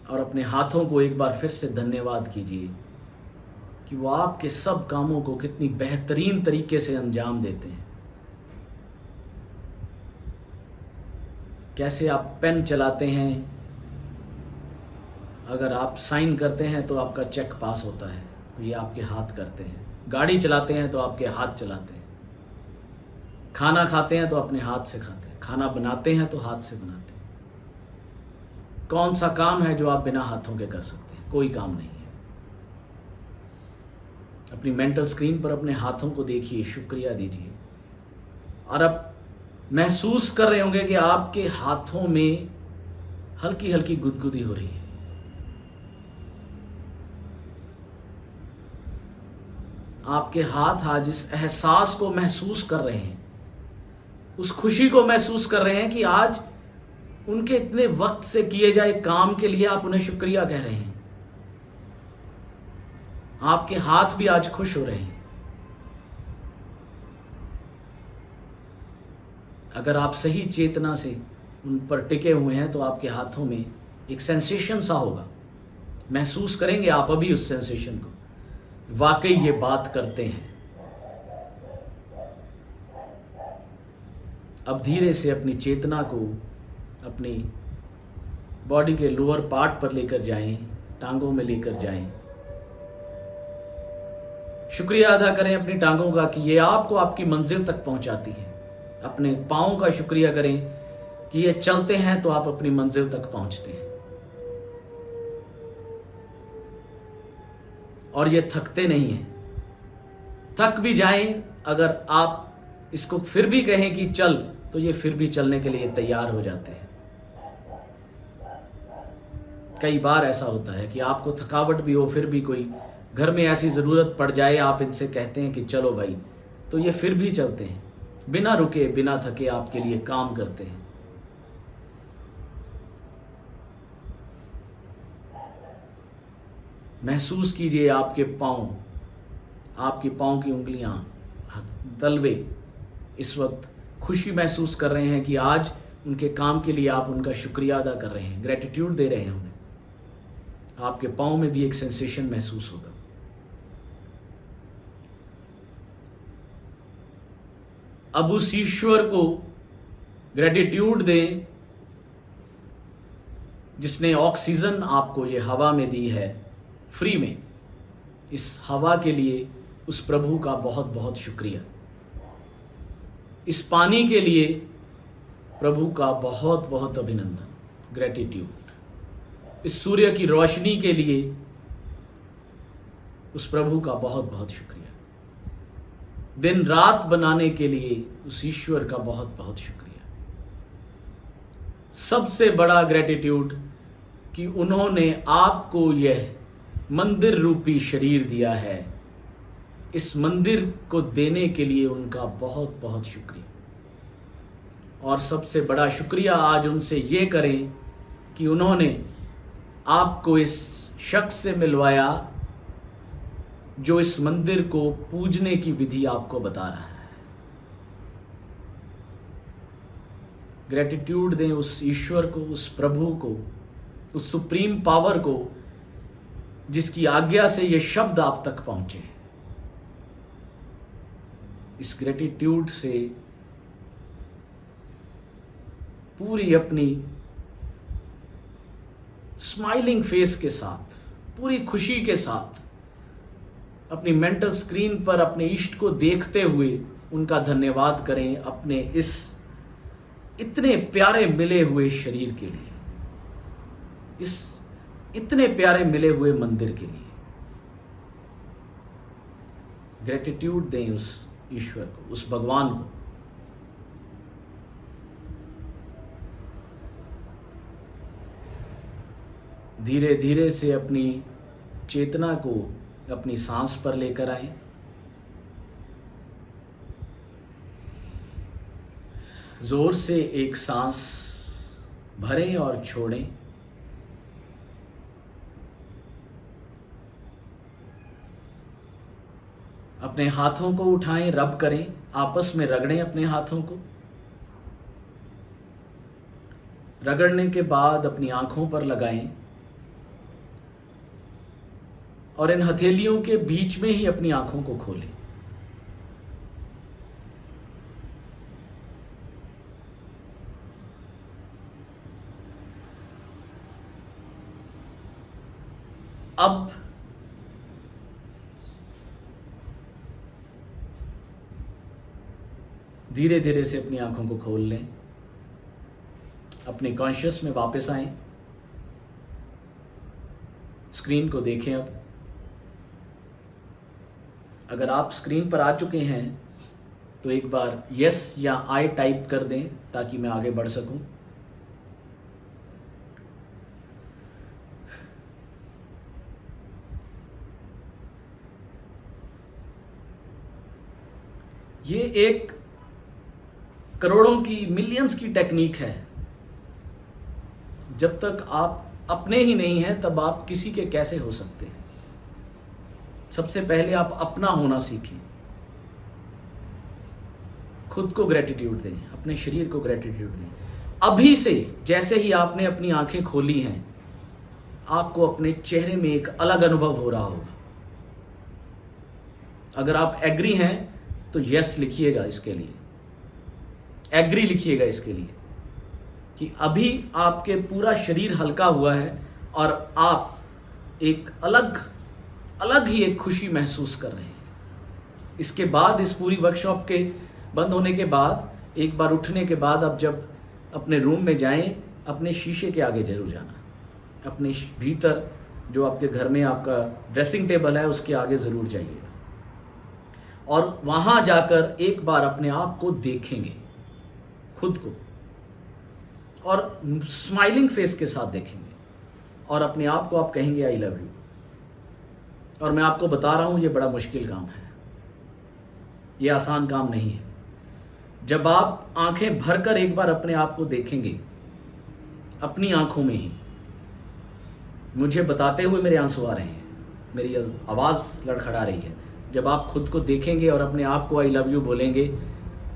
और अपने हाथों को एक बार फिर से धन्यवाद कीजिए कि वो आपके सब कामों को कितनी बेहतरीन तरीके से अंजाम देते हैं। कैसे आप पेन चलाते हैं, अगर आप साइन करते हैं तो आपका चेक पास होता है, तो ये आपके हाथ करते हैं। गाड़ी चलाते हैं तो आपके हाथ चलाते हैं। खाना खाते हैं तो अपने हाथ से खाते हैं। खाना बनाते हैं तो हाथ से बनाते हैं। कौन सा काम है जो आप बिना हाथों के कर सकते हैं? कोई काम नहीं है। अपनी मेंटल स्क्रीन पर अपने हाथों को देखिए, शुक्रिया दीजिए और अब महसूस कर रहे होंगे कि आपके हाथों में हल्की हल्की गुदगुदी हो रही है। आपके हाथ आज इस एहसास को महसूस कर रहे हैं, उस खुशी को महसूस कर रहे हैं कि आज उनके इतने वक्त से किए जाए काम के लिए आप उन्हें शुक्रिया कह रहे हैं। आपके हाथ भी आज खुश हो रहे हैं। अगर आप सही चेतना से उन पर टिके हुए हैं तो आपके हाथों में एक सेंसेशन सा होगा। महसूस करेंगे आप अभी उस सेंसेशन को, वाकई ये बात करते हैं। अब धीरे से अपनी चेतना को अपनी बॉडी के लोअर पार्ट पर लेकर जाएं, टांगों में लेकर जाएं। शुक्रिया अदा करें अपनी टांगों का कि ये आपको आपकी मंजिल तक पहुंचाती है। अपने पाँव का शुक्रिया करें कि ये चलते हैं तो आप अपनी मंजिल तक पहुंचते हैं और ये थकते नहीं हैं। थक भी जाएं, अगर आप इसको फिर भी कहें कि चल, तो ये फिर भी चलने के लिए तैयार हो जाते हैं। कई बार ऐसा होता है कि आपको थकावट भी हो, फिर भी कोई घर में ऐसी ज़रूरत पड़ जाए, आप इनसे कहते हैं कि चलो भाई, तो ये फिर भी चलते हैं, बिना रुके बिना थके आपके लिए काम करते हैं। महसूस कीजिए आपके पाँव, आपके पाँव की उंगलियां, तलवे इस वक्त खुशी महसूस कर रहे हैं कि आज उनके काम के लिए आप उनका शुक्रिया अदा कर रहे हैं, ग्रेटिट्यूड दे रहे हैं उन्हें। आपके पाँव में भी एक सेंसेशन महसूस होगा। अब उस ईश्वर को ग्रेटिट्यूड दें जिसने ऑक्सीजन आपको ये हवा में दी है फ्री में। इस हवा के लिए उस प्रभु का बहुत बहुत शुक्रिया। इस पानी के लिए प्रभु का बहुत बहुत अभिनंदन, ग्रेटिट्यूड। इस सूर्य की रोशनी के लिए उस प्रभु का बहुत बहुत शुक्रिया। दिन रात बनाने के लिए उस ईश्वर का बहुत बहुत शुक्रिया। सबसे बड़ा ग्रेटिट्यूड कि उन्होंने आपको यह मंदिर रूपी शरीर दिया है। इस मंदिर को देने के लिए उनका बहुत बहुत शुक्रिया। और सबसे बड़ा शुक्रिया आज उनसे ये करें कि उन्होंने आपको इस शख्स से मिलवाया जो इस मंदिर को पूजने की विधि आपको बता रहा है। ग्रेटिट्यूड दें उस ईश्वर को, उस प्रभु को, उस सुप्रीम पावर को जिसकी आज्ञा से ये शब्द आप तक पहुंचे। इस ग्रेटिट्यूड से पूरी अपनी स्माइलिंग फेस के साथ, पूरी खुशी के साथ अपनी मेंटल स्क्रीन पर अपने इष्ट को देखते हुए उनका धन्यवाद करें अपने इस इतने प्यारे मिले हुए शरीर के लिए, इस इतने प्यारे मिले हुए मंदिर के लिए। ग्रेटिट्यूड दें उस ईश्वर को, उस भगवान को। धीरे धीरे से अपनी चेतना को अपनी सांस पर लेकर आए। जोर से एक सांस भरें और छोड़ें। अपने हाथों को उठाएं, रब करें, आपस में रगड़ें अपने हाथों को। रगड़ने के बाद अपनी आंखों पर लगाएं और इन हथेलियों के बीच में ही अपनी आंखों को खोलें। अब धीरे धीरे से अपनी आंखों को खोल लें, अपने कॉन्शियस में वापस आएं, स्क्रीन को देखें। अब अगर आप स्क्रीन पर आ चुके हैं तो एक बार यस या आई टाइप कर दें ताकि मैं आगे बढ़ सकूं। ये एक करोड़ों की, मिलियंस की टेक्निक है। जब तक आप अपने ही नहीं हैं तब आप किसी के कैसे हो सकते हैं। सबसे पहले आप अपना होना सीखें, खुद को ग्रेटिट्यूड दें, अपने शरीर को ग्रेटिट्यूड दें। अभी से जैसे ही आपने अपनी आंखें खोली हैं, आपको अपने चेहरे में एक अलग अनुभव हो रहा होगा। अगर आप एग्री हैं तो यस लिखिएगा इसके लिए, एग्री लिखिएगा इसके लिए कि अभी आपके पूरा शरीर हल्का हुआ है और आप एक अलग ही एक खुशी महसूस कर रहे हैं। इसके बाद, इस पूरी वर्कशॉप के बंद होने के बाद, एक बार उठने के बाद, अब जब अपने रूम में जाएं, अपने शीशे के आगे जरूर जाना। अपने भीतर जो आपके घर में आपका ड्रेसिंग टेबल है उसके आगे ज़रूर जाइएगा और वहाँ जाकर एक बार अपने आप को देखेंगे, खुद को, और स्माइलिंग फेस के साथ देखेंगे और अपने आप को आप कहेंगे आई लव यू। और मैं आपको बता रहा हूँ ये बड़ा मुश्किल काम है, ये आसान काम नहीं है। जब आप आंखें भरकर एक बार अपने आप को देखेंगे, अपनी आंखों में ही, मुझे बताते हुए मेरे आंसू आ रहे हैं, मेरी आवाज़ लड़खड़ा रही है। जब आप खुद को देखेंगे और अपने आप को आई लव यू बोलेंगे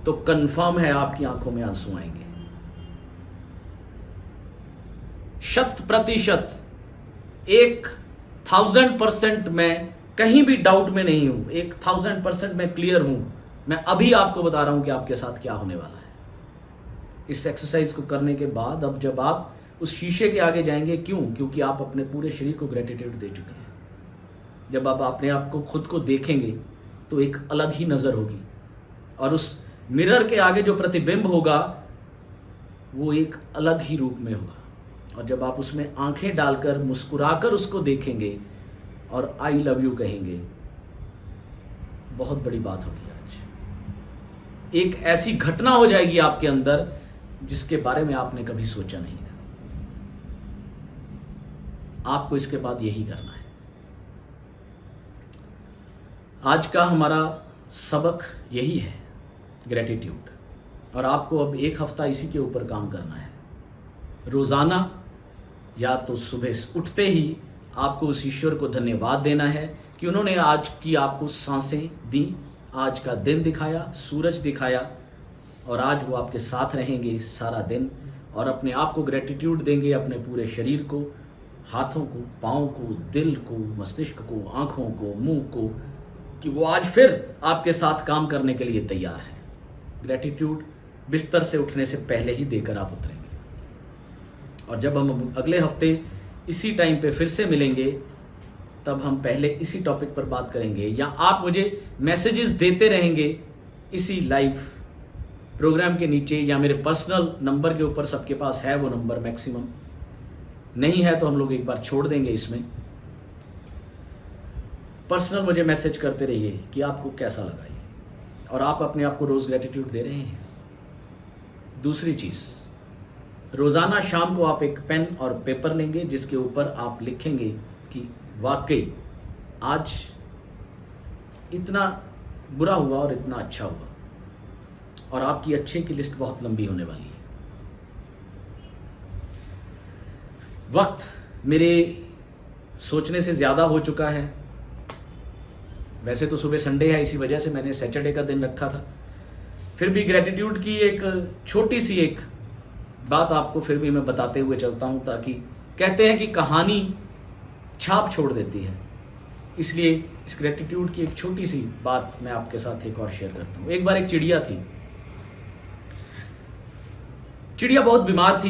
तो कंफर्म है आपकी आंखों में आंसू आएंगे। 100%, 1000% मैं कहीं भी डाउट में नहीं हूं, 1000% मैं क्लियर हूं। मैं अभी आपको बता रहा हूं कि आपके साथ क्या होने वाला है। इस एक्सरसाइज को करने के बाद अब जब आप उस शीशे के आगे जाएंगे, क्योंकि आप अपने पूरे शरीर को ग्रेटिट्यूड दे चुके हैं। जब आप अपने आप को, खुद को देखेंगे तो एक अलग ही नज़र होगी और उस मिरर के आगे जो प्रतिबिंब होगा वो एक अलग ही रूप में होगा। और जब आप उसमें आंखें डालकर मुस्कुराकर उसको देखेंगे और आई लव यू कहेंगे, बहुत बड़ी बात होगी। आज एक ऐसी घटना हो जाएगी आपके अंदर जिसके बारे में आपने कभी सोचा नहीं था। आपको इसके बाद यही करना है। आज का हमारा सबक यही है, ग्रेटिट्यूड। और आपको अब एक हफ्ता इसी के ऊपर काम करना है। रोज़ाना या तो सुबह उठते ही आपको उस ईश्वर को धन्यवाद देना है कि उन्होंने आज की आपको सांसें दी, आज का दिन दिखाया, सूरज दिखाया, और आज वो आपके साथ रहेंगे सारा दिन और अपने आप को ग्रेटिट्यूड देंगे, अपने पूरे शरीर को, हाथों को, पाँव को, दिल को, मस्तिष्क को, आँखों को, मुंह को, कि वो आज फिर आपके साथ काम करने के लिए तैयार है। ग्रेटिट्यूड बिस्तर से उठने से पहले ही देकर आप उतरेंगे। और जब हम अगले हफ्ते इसी टाइम पे फिर से मिलेंगे, तब हम पहले इसी टॉपिक पर बात करेंगे, या आप मुझे मैसेजेस देते रहेंगे इसी लाइव प्रोग्राम के नीचे, या मेरे पर्सनल नंबर के ऊपर। सबके पास है वो नंबर, मैक्सिमम नहीं है तो हम लोग एक बार छोड़ देंगे इसमें। पर्सनल मुझे मैसेज करते रहिए कि आपको कैसा लगा ये, और आप अपने आप को रोज़ ग्रेटिट्यूड दे रहे हैं। दूसरी चीज़, रोज़ाना शाम को आप एक पेन और पेपर लेंगे जिसके ऊपर आप लिखेंगे कि वाकई आज इतना बुरा हुआ और इतना अच्छा हुआ, और आपकी अच्छे की लिस्ट बहुत लंबी होने वाली है। वक्त मेरे सोचने से ज़्यादा हो चुका है। वैसे तो सुबह संडे है, इसी वजह से मैंने सैटरडे का दिन रखा था। फिर भी ग्रेटिट्यूड की एक छोटी सी एक बात आपको फिर भी मैं बताते हुए चलता हूँ, ताकि कहते हैं कि कहानी छाप छोड़ देती है, इसलिए इस ग्रेटिट्यूड की एक छोटी सी बात मैं आपके साथ एक और शेयर करता हूँ। एक बार एक चिड़िया थी। चिड़िया बहुत बीमार थी,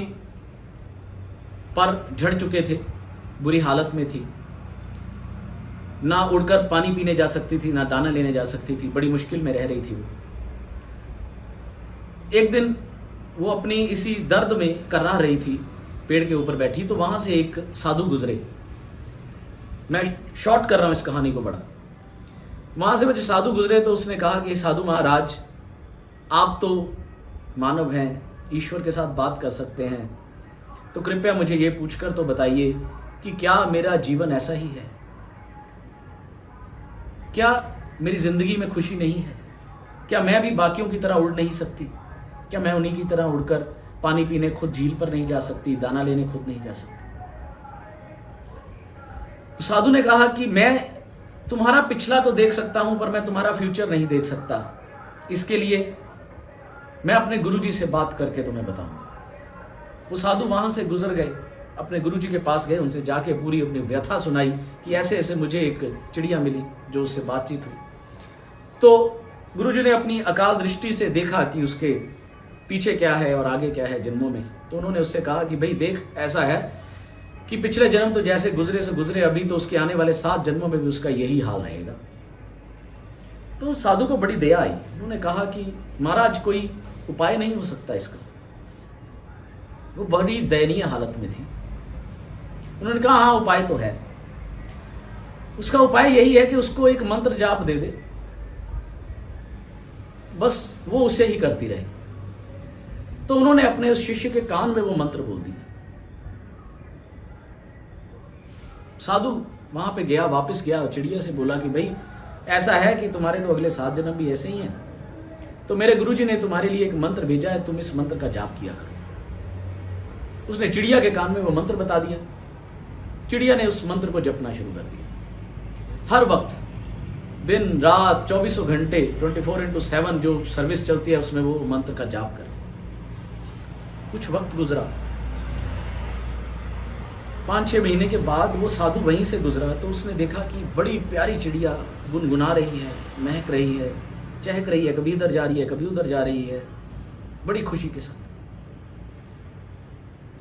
पर झड़ चुके थे, बुरी हालत में थी, ना उड़कर पानी पीने जा सकती थी, ना दाना लेने जा सकती थी, बड़ी मुश्किल में रह रही थी वो। एक दिन वो अपनी इसी दर्द में कर्राह रही थी, पेड़ के ऊपर बैठी, तो वहां से एक साधु गुजरे। मैं शॉर्ट कर रहा हूं इस कहानी को बड़ा। वहां से वो जो साधु गुजरे तो उसने कहा कि साधु महाराज, आप तो मानव हैं, ईश्वर के साथ बात कर सकते हैं, तो कृपया मुझे ये पूछकर तो बताइए कि क्या मेरा जीवन ऐसा ही है? क्या मेरी ज़िंदगी में खुशी नहीं है? क्या मैं भी बाकियों की तरह उड़ नहीं सकती? क्या मैं उन्हीं की तरह उड़कर पानी पीने खुद झील पर नहीं जा सकती, दाना लेने खुद नहीं जा सकती? साधु ने कहा कि मैं तुम्हारा पिछला तो देख सकता हूं, पर मैं तुम्हारा फ्यूचर नहीं देख सकता। इसके लिए मैं अपने गुरुजी से बात करके तुम्हें बताऊंगा। वो साधु वहां से गुजर गए, अपने गुरुजी के पास गए, उनसे जाके पूरी अपनी व्यथा सुनाई कि ऐसे ऐसे मुझे एक चिड़िया मिली जो उससे बातचीत हुई। तो गुरुजी ने अपनी अकाल दृष्टि से देखा कि उसके पीछे क्या है और आगे क्या है जन्मों में। तो उन्होंने उससे कहा कि भाई देख, ऐसा है कि पिछले जन्म तो जैसे गुजरे से गुजरे, अभी तो उसके आने वाले 7 जन्मों में भी उसका यही हाल रहेगा। तो साधु को बड़ी दया आई। उन्होंने कहा कि महाराज, कोई उपाय नहीं हो सकता इसका? वो बड़ी दयनीय हालत में थी। उन्होंने कहा हाँ, उपाय तो है। उसका उपाय यही है कि उसको एक मंत्र जाप दे दे, बस वो उसे ही करती रहे। तो उन्होंने अपने उस शिष्य के कान में वो मंत्र बोल दिया। साधु वहां पे गया, वापस गया, चिड़िया से बोला कि भाई ऐसा है कि तुम्हारे तो अगले 7 जन्म भी ऐसे ही हैं, तो मेरे गुरुजी ने तुम्हारे लिए एक मंत्र भेजा है, तुम इस मंत्र का जाप किया करो। उसने चिड़िया के कान में वो मंत्र बता दिया। चिड़िया ने उस मंत्र को जपना शुरू कर दिया। हर वक्त, दिन रात, 24 घंटे, 24/7 जो सर्विस चलती है उसमें वो मंत्र का जाप करे। कुछ वक्त गुजरा, 5-6 महीने के बाद वो साधु वहीं से गुजरा, तो उसने देखा कि बड़ी प्यारी चिड़िया गुनगुना रही है, महक रही है, चहक रही है, कभी इधर जा रही है, कभी उधर जा रही है, बड़ी खुशी के साथ।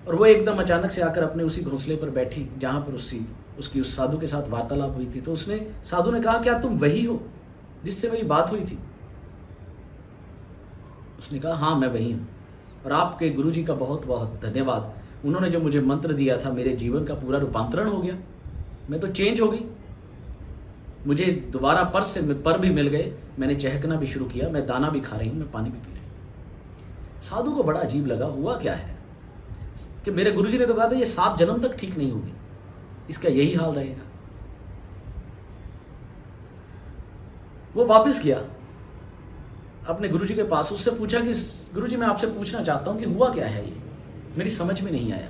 और वो एकदम अचानक से आकर अपने उसी घोंसले पर बैठी जहाँ पर उसकी उस साधु के साथ वार्तालाप हुई थी। तो साधु ने कहा, क्या तुम वही हो जिससे मेरी बात हुई थी? उसने कहा हाँ, मैं वही हूँ, और आपके गुरुजी का बहुत बहुत धन्यवाद। उन्होंने जो मुझे मंत्र दिया था, मेरे जीवन का पूरा रूपांतरण हो गया। मैं तो चेंज हो गई, मुझे दोबारा पर भी मिल गए, मैंने चहकना भी शुरू किया, मैं दाना भी खा रही हूँ, मैं पानी भी पी रही हूँ। साधु को बड़ा अजीब लगा, हुआ क्या है कि मेरे गुरुजी ने तो कहा था ये 7 जन्म तक ठीक नहीं होगी, इसका यही हाल रहेगा। वो वापस गया अपने गुरुजी के पास, उससे पूछा कि गुरुजी मैं आपसे पूछना चाहता हूं कि हुआ क्या है, ये मेरी समझ में नहीं आया।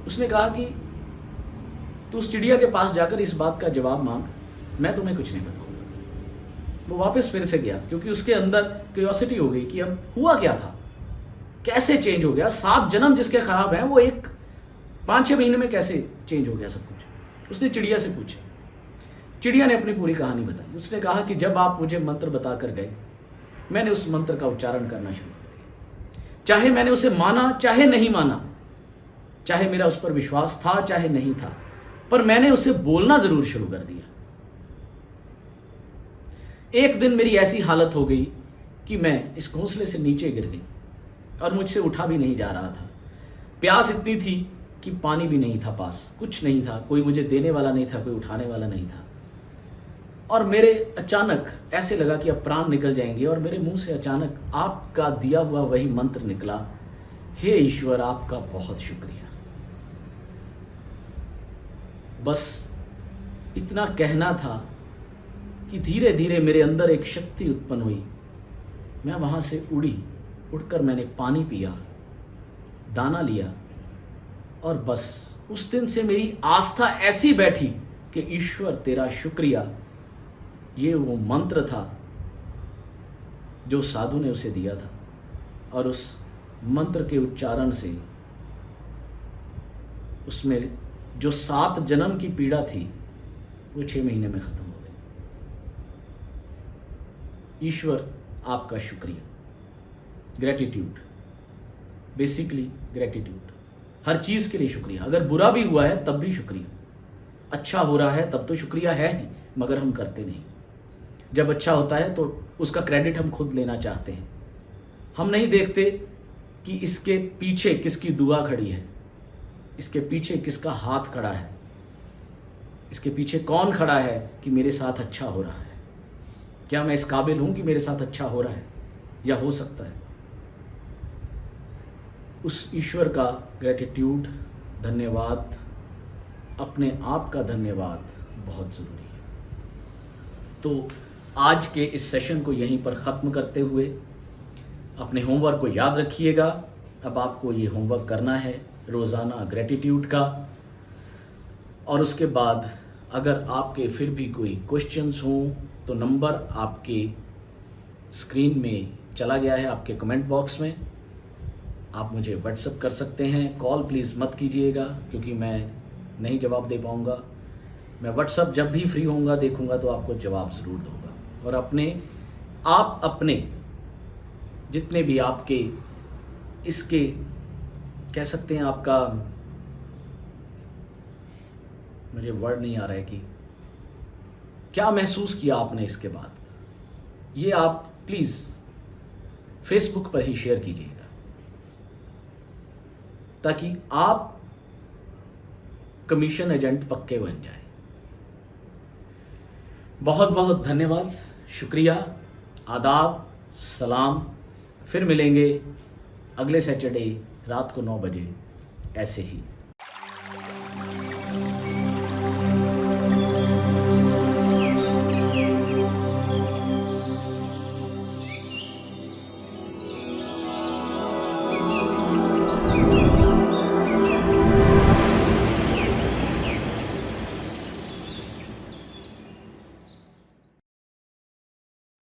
उसने कहा कि तू उस चिड़िया के पास जाकर इस बात का जवाब मांग, मैं तुम्हें कुछ नहीं बताऊंगा। वो वापस फिर से गया, क्योंकि उसके अंदर क्यूरियोसिटी हो गई कि अब हुआ क्या था, कैसे चेंज हो गया। 7 जन्म जिसके खराब हैं वो एक 5-6 महीने में कैसे चेंज हो गया सब कुछ। उसने चिड़िया से पूछा, चिड़िया ने अपनी पूरी कहानी बताई। उसने कहा कि जब आप मुझे मंत्र बता कर गए, मैंने उस मंत्र का उच्चारण करना शुरू कर दिया। चाहे मैंने उसे माना चाहे नहीं माना, चाहे मेरा उस पर विश्वास था चाहे नहीं था, पर मैंने उसे बोलना जरूर शुरू कर दिया। एक दिन मेरी ऐसी हालत हो गई कि मैं इस घोंसले से नीचे गिर गई और मुझसे उठा भी नहीं जा रहा था। प्यास इतनी थी कि पानी भी नहीं था पास, कुछ नहीं था, कोई मुझे देने वाला नहीं था, कोई उठाने वाला नहीं था। और मेरे अचानक ऐसे लगा कि अब प्राण निकल जाएंगे, और मेरे मुंह से अचानक आपका दिया हुआ वही मंत्र निकला, हे ईश्वर आपका बहुत शुक्रिया। बस इतना कहना था कि धीरे धीरे मेरे अंदर एक शक्ति उत्पन्न हुई। मैं वहाँ से उड़कर मैंने पानी पिया, दाना लिया, और बस उस दिन से मेरी आस्था ऐसी बैठी कि ईश्वर तेरा शुक्रिया। ये वो मंत्र था जो साधु ने उसे दिया था, और उस मंत्र के उच्चारण से उसमें जो 7 जन्म की पीड़ा थी वो 6 महीने में खत्म हो गई। ईश्वर आपका शुक्रिया। Gratitude, basically gratitude. हर चीज़ के लिए शुक्रिया। अगर बुरा भी हुआ है तब भी शुक्रिया, अच्छा हो रहा है तब तो शुक्रिया है ही, मगर हम करते नहीं। जब अच्छा होता है तो उसका क्रेडिट हम खुद लेना चाहते हैं। हम नहीं देखते कि इसके पीछे किसकी दुआ खड़ी है, इसके पीछे किसका हाथ खड़ा है, इसके पीछे कौन खड़ा है कि मेरे साथ अच्छा हो रहा है। क्या मैं इस काबिल हूं कि मेरे साथ अच्छा हो रहा है या हो सकता है। उस ईश्वर का ग्रेटिट्यूड, धन्यवाद, अपने आप का धन्यवाद बहुत ज़रूरी है। तो आज के इस सेशन को यहीं पर ख़त्म करते हुए अपने होमवर्क को याद रखिएगा। अब आपको ये होमवर्क करना है रोज़ाना ग्रेटिट्यूड का, और उसके बाद अगर आपके फिर भी कोई क्वेश्चंस हों तो नंबर आपके स्क्रीन में चला गया है, आपके कमेंट बॉक्स में। आप मुझे व्हाट्सएप कर सकते हैं। कॉल प्लीज़ मत कीजिएगा क्योंकि मैं नहीं जवाब दे पाऊँगा। मैं व्हाट्सएप जब भी फ्री होऊंगा देखूंगा तो आपको जवाब ज़रूर दूंगा। और आप अपने जितने भी आपके इसके कह सकते हैं, आपका मुझे वर्ड नहीं आ रहा है कि क्या महसूस किया आपने इसके बाद, ये आप प्लीज़ फेसबुक पर ही शेयर कीजिएगा ताकि आप कमीशन एजेंट पक्के बन जाए। बहुत बहुत धन्यवाद, शुक्रिया, आदाब, सलाम। फिर मिलेंगे अगले सैटरडे रात को 9 बजे ऐसे ही।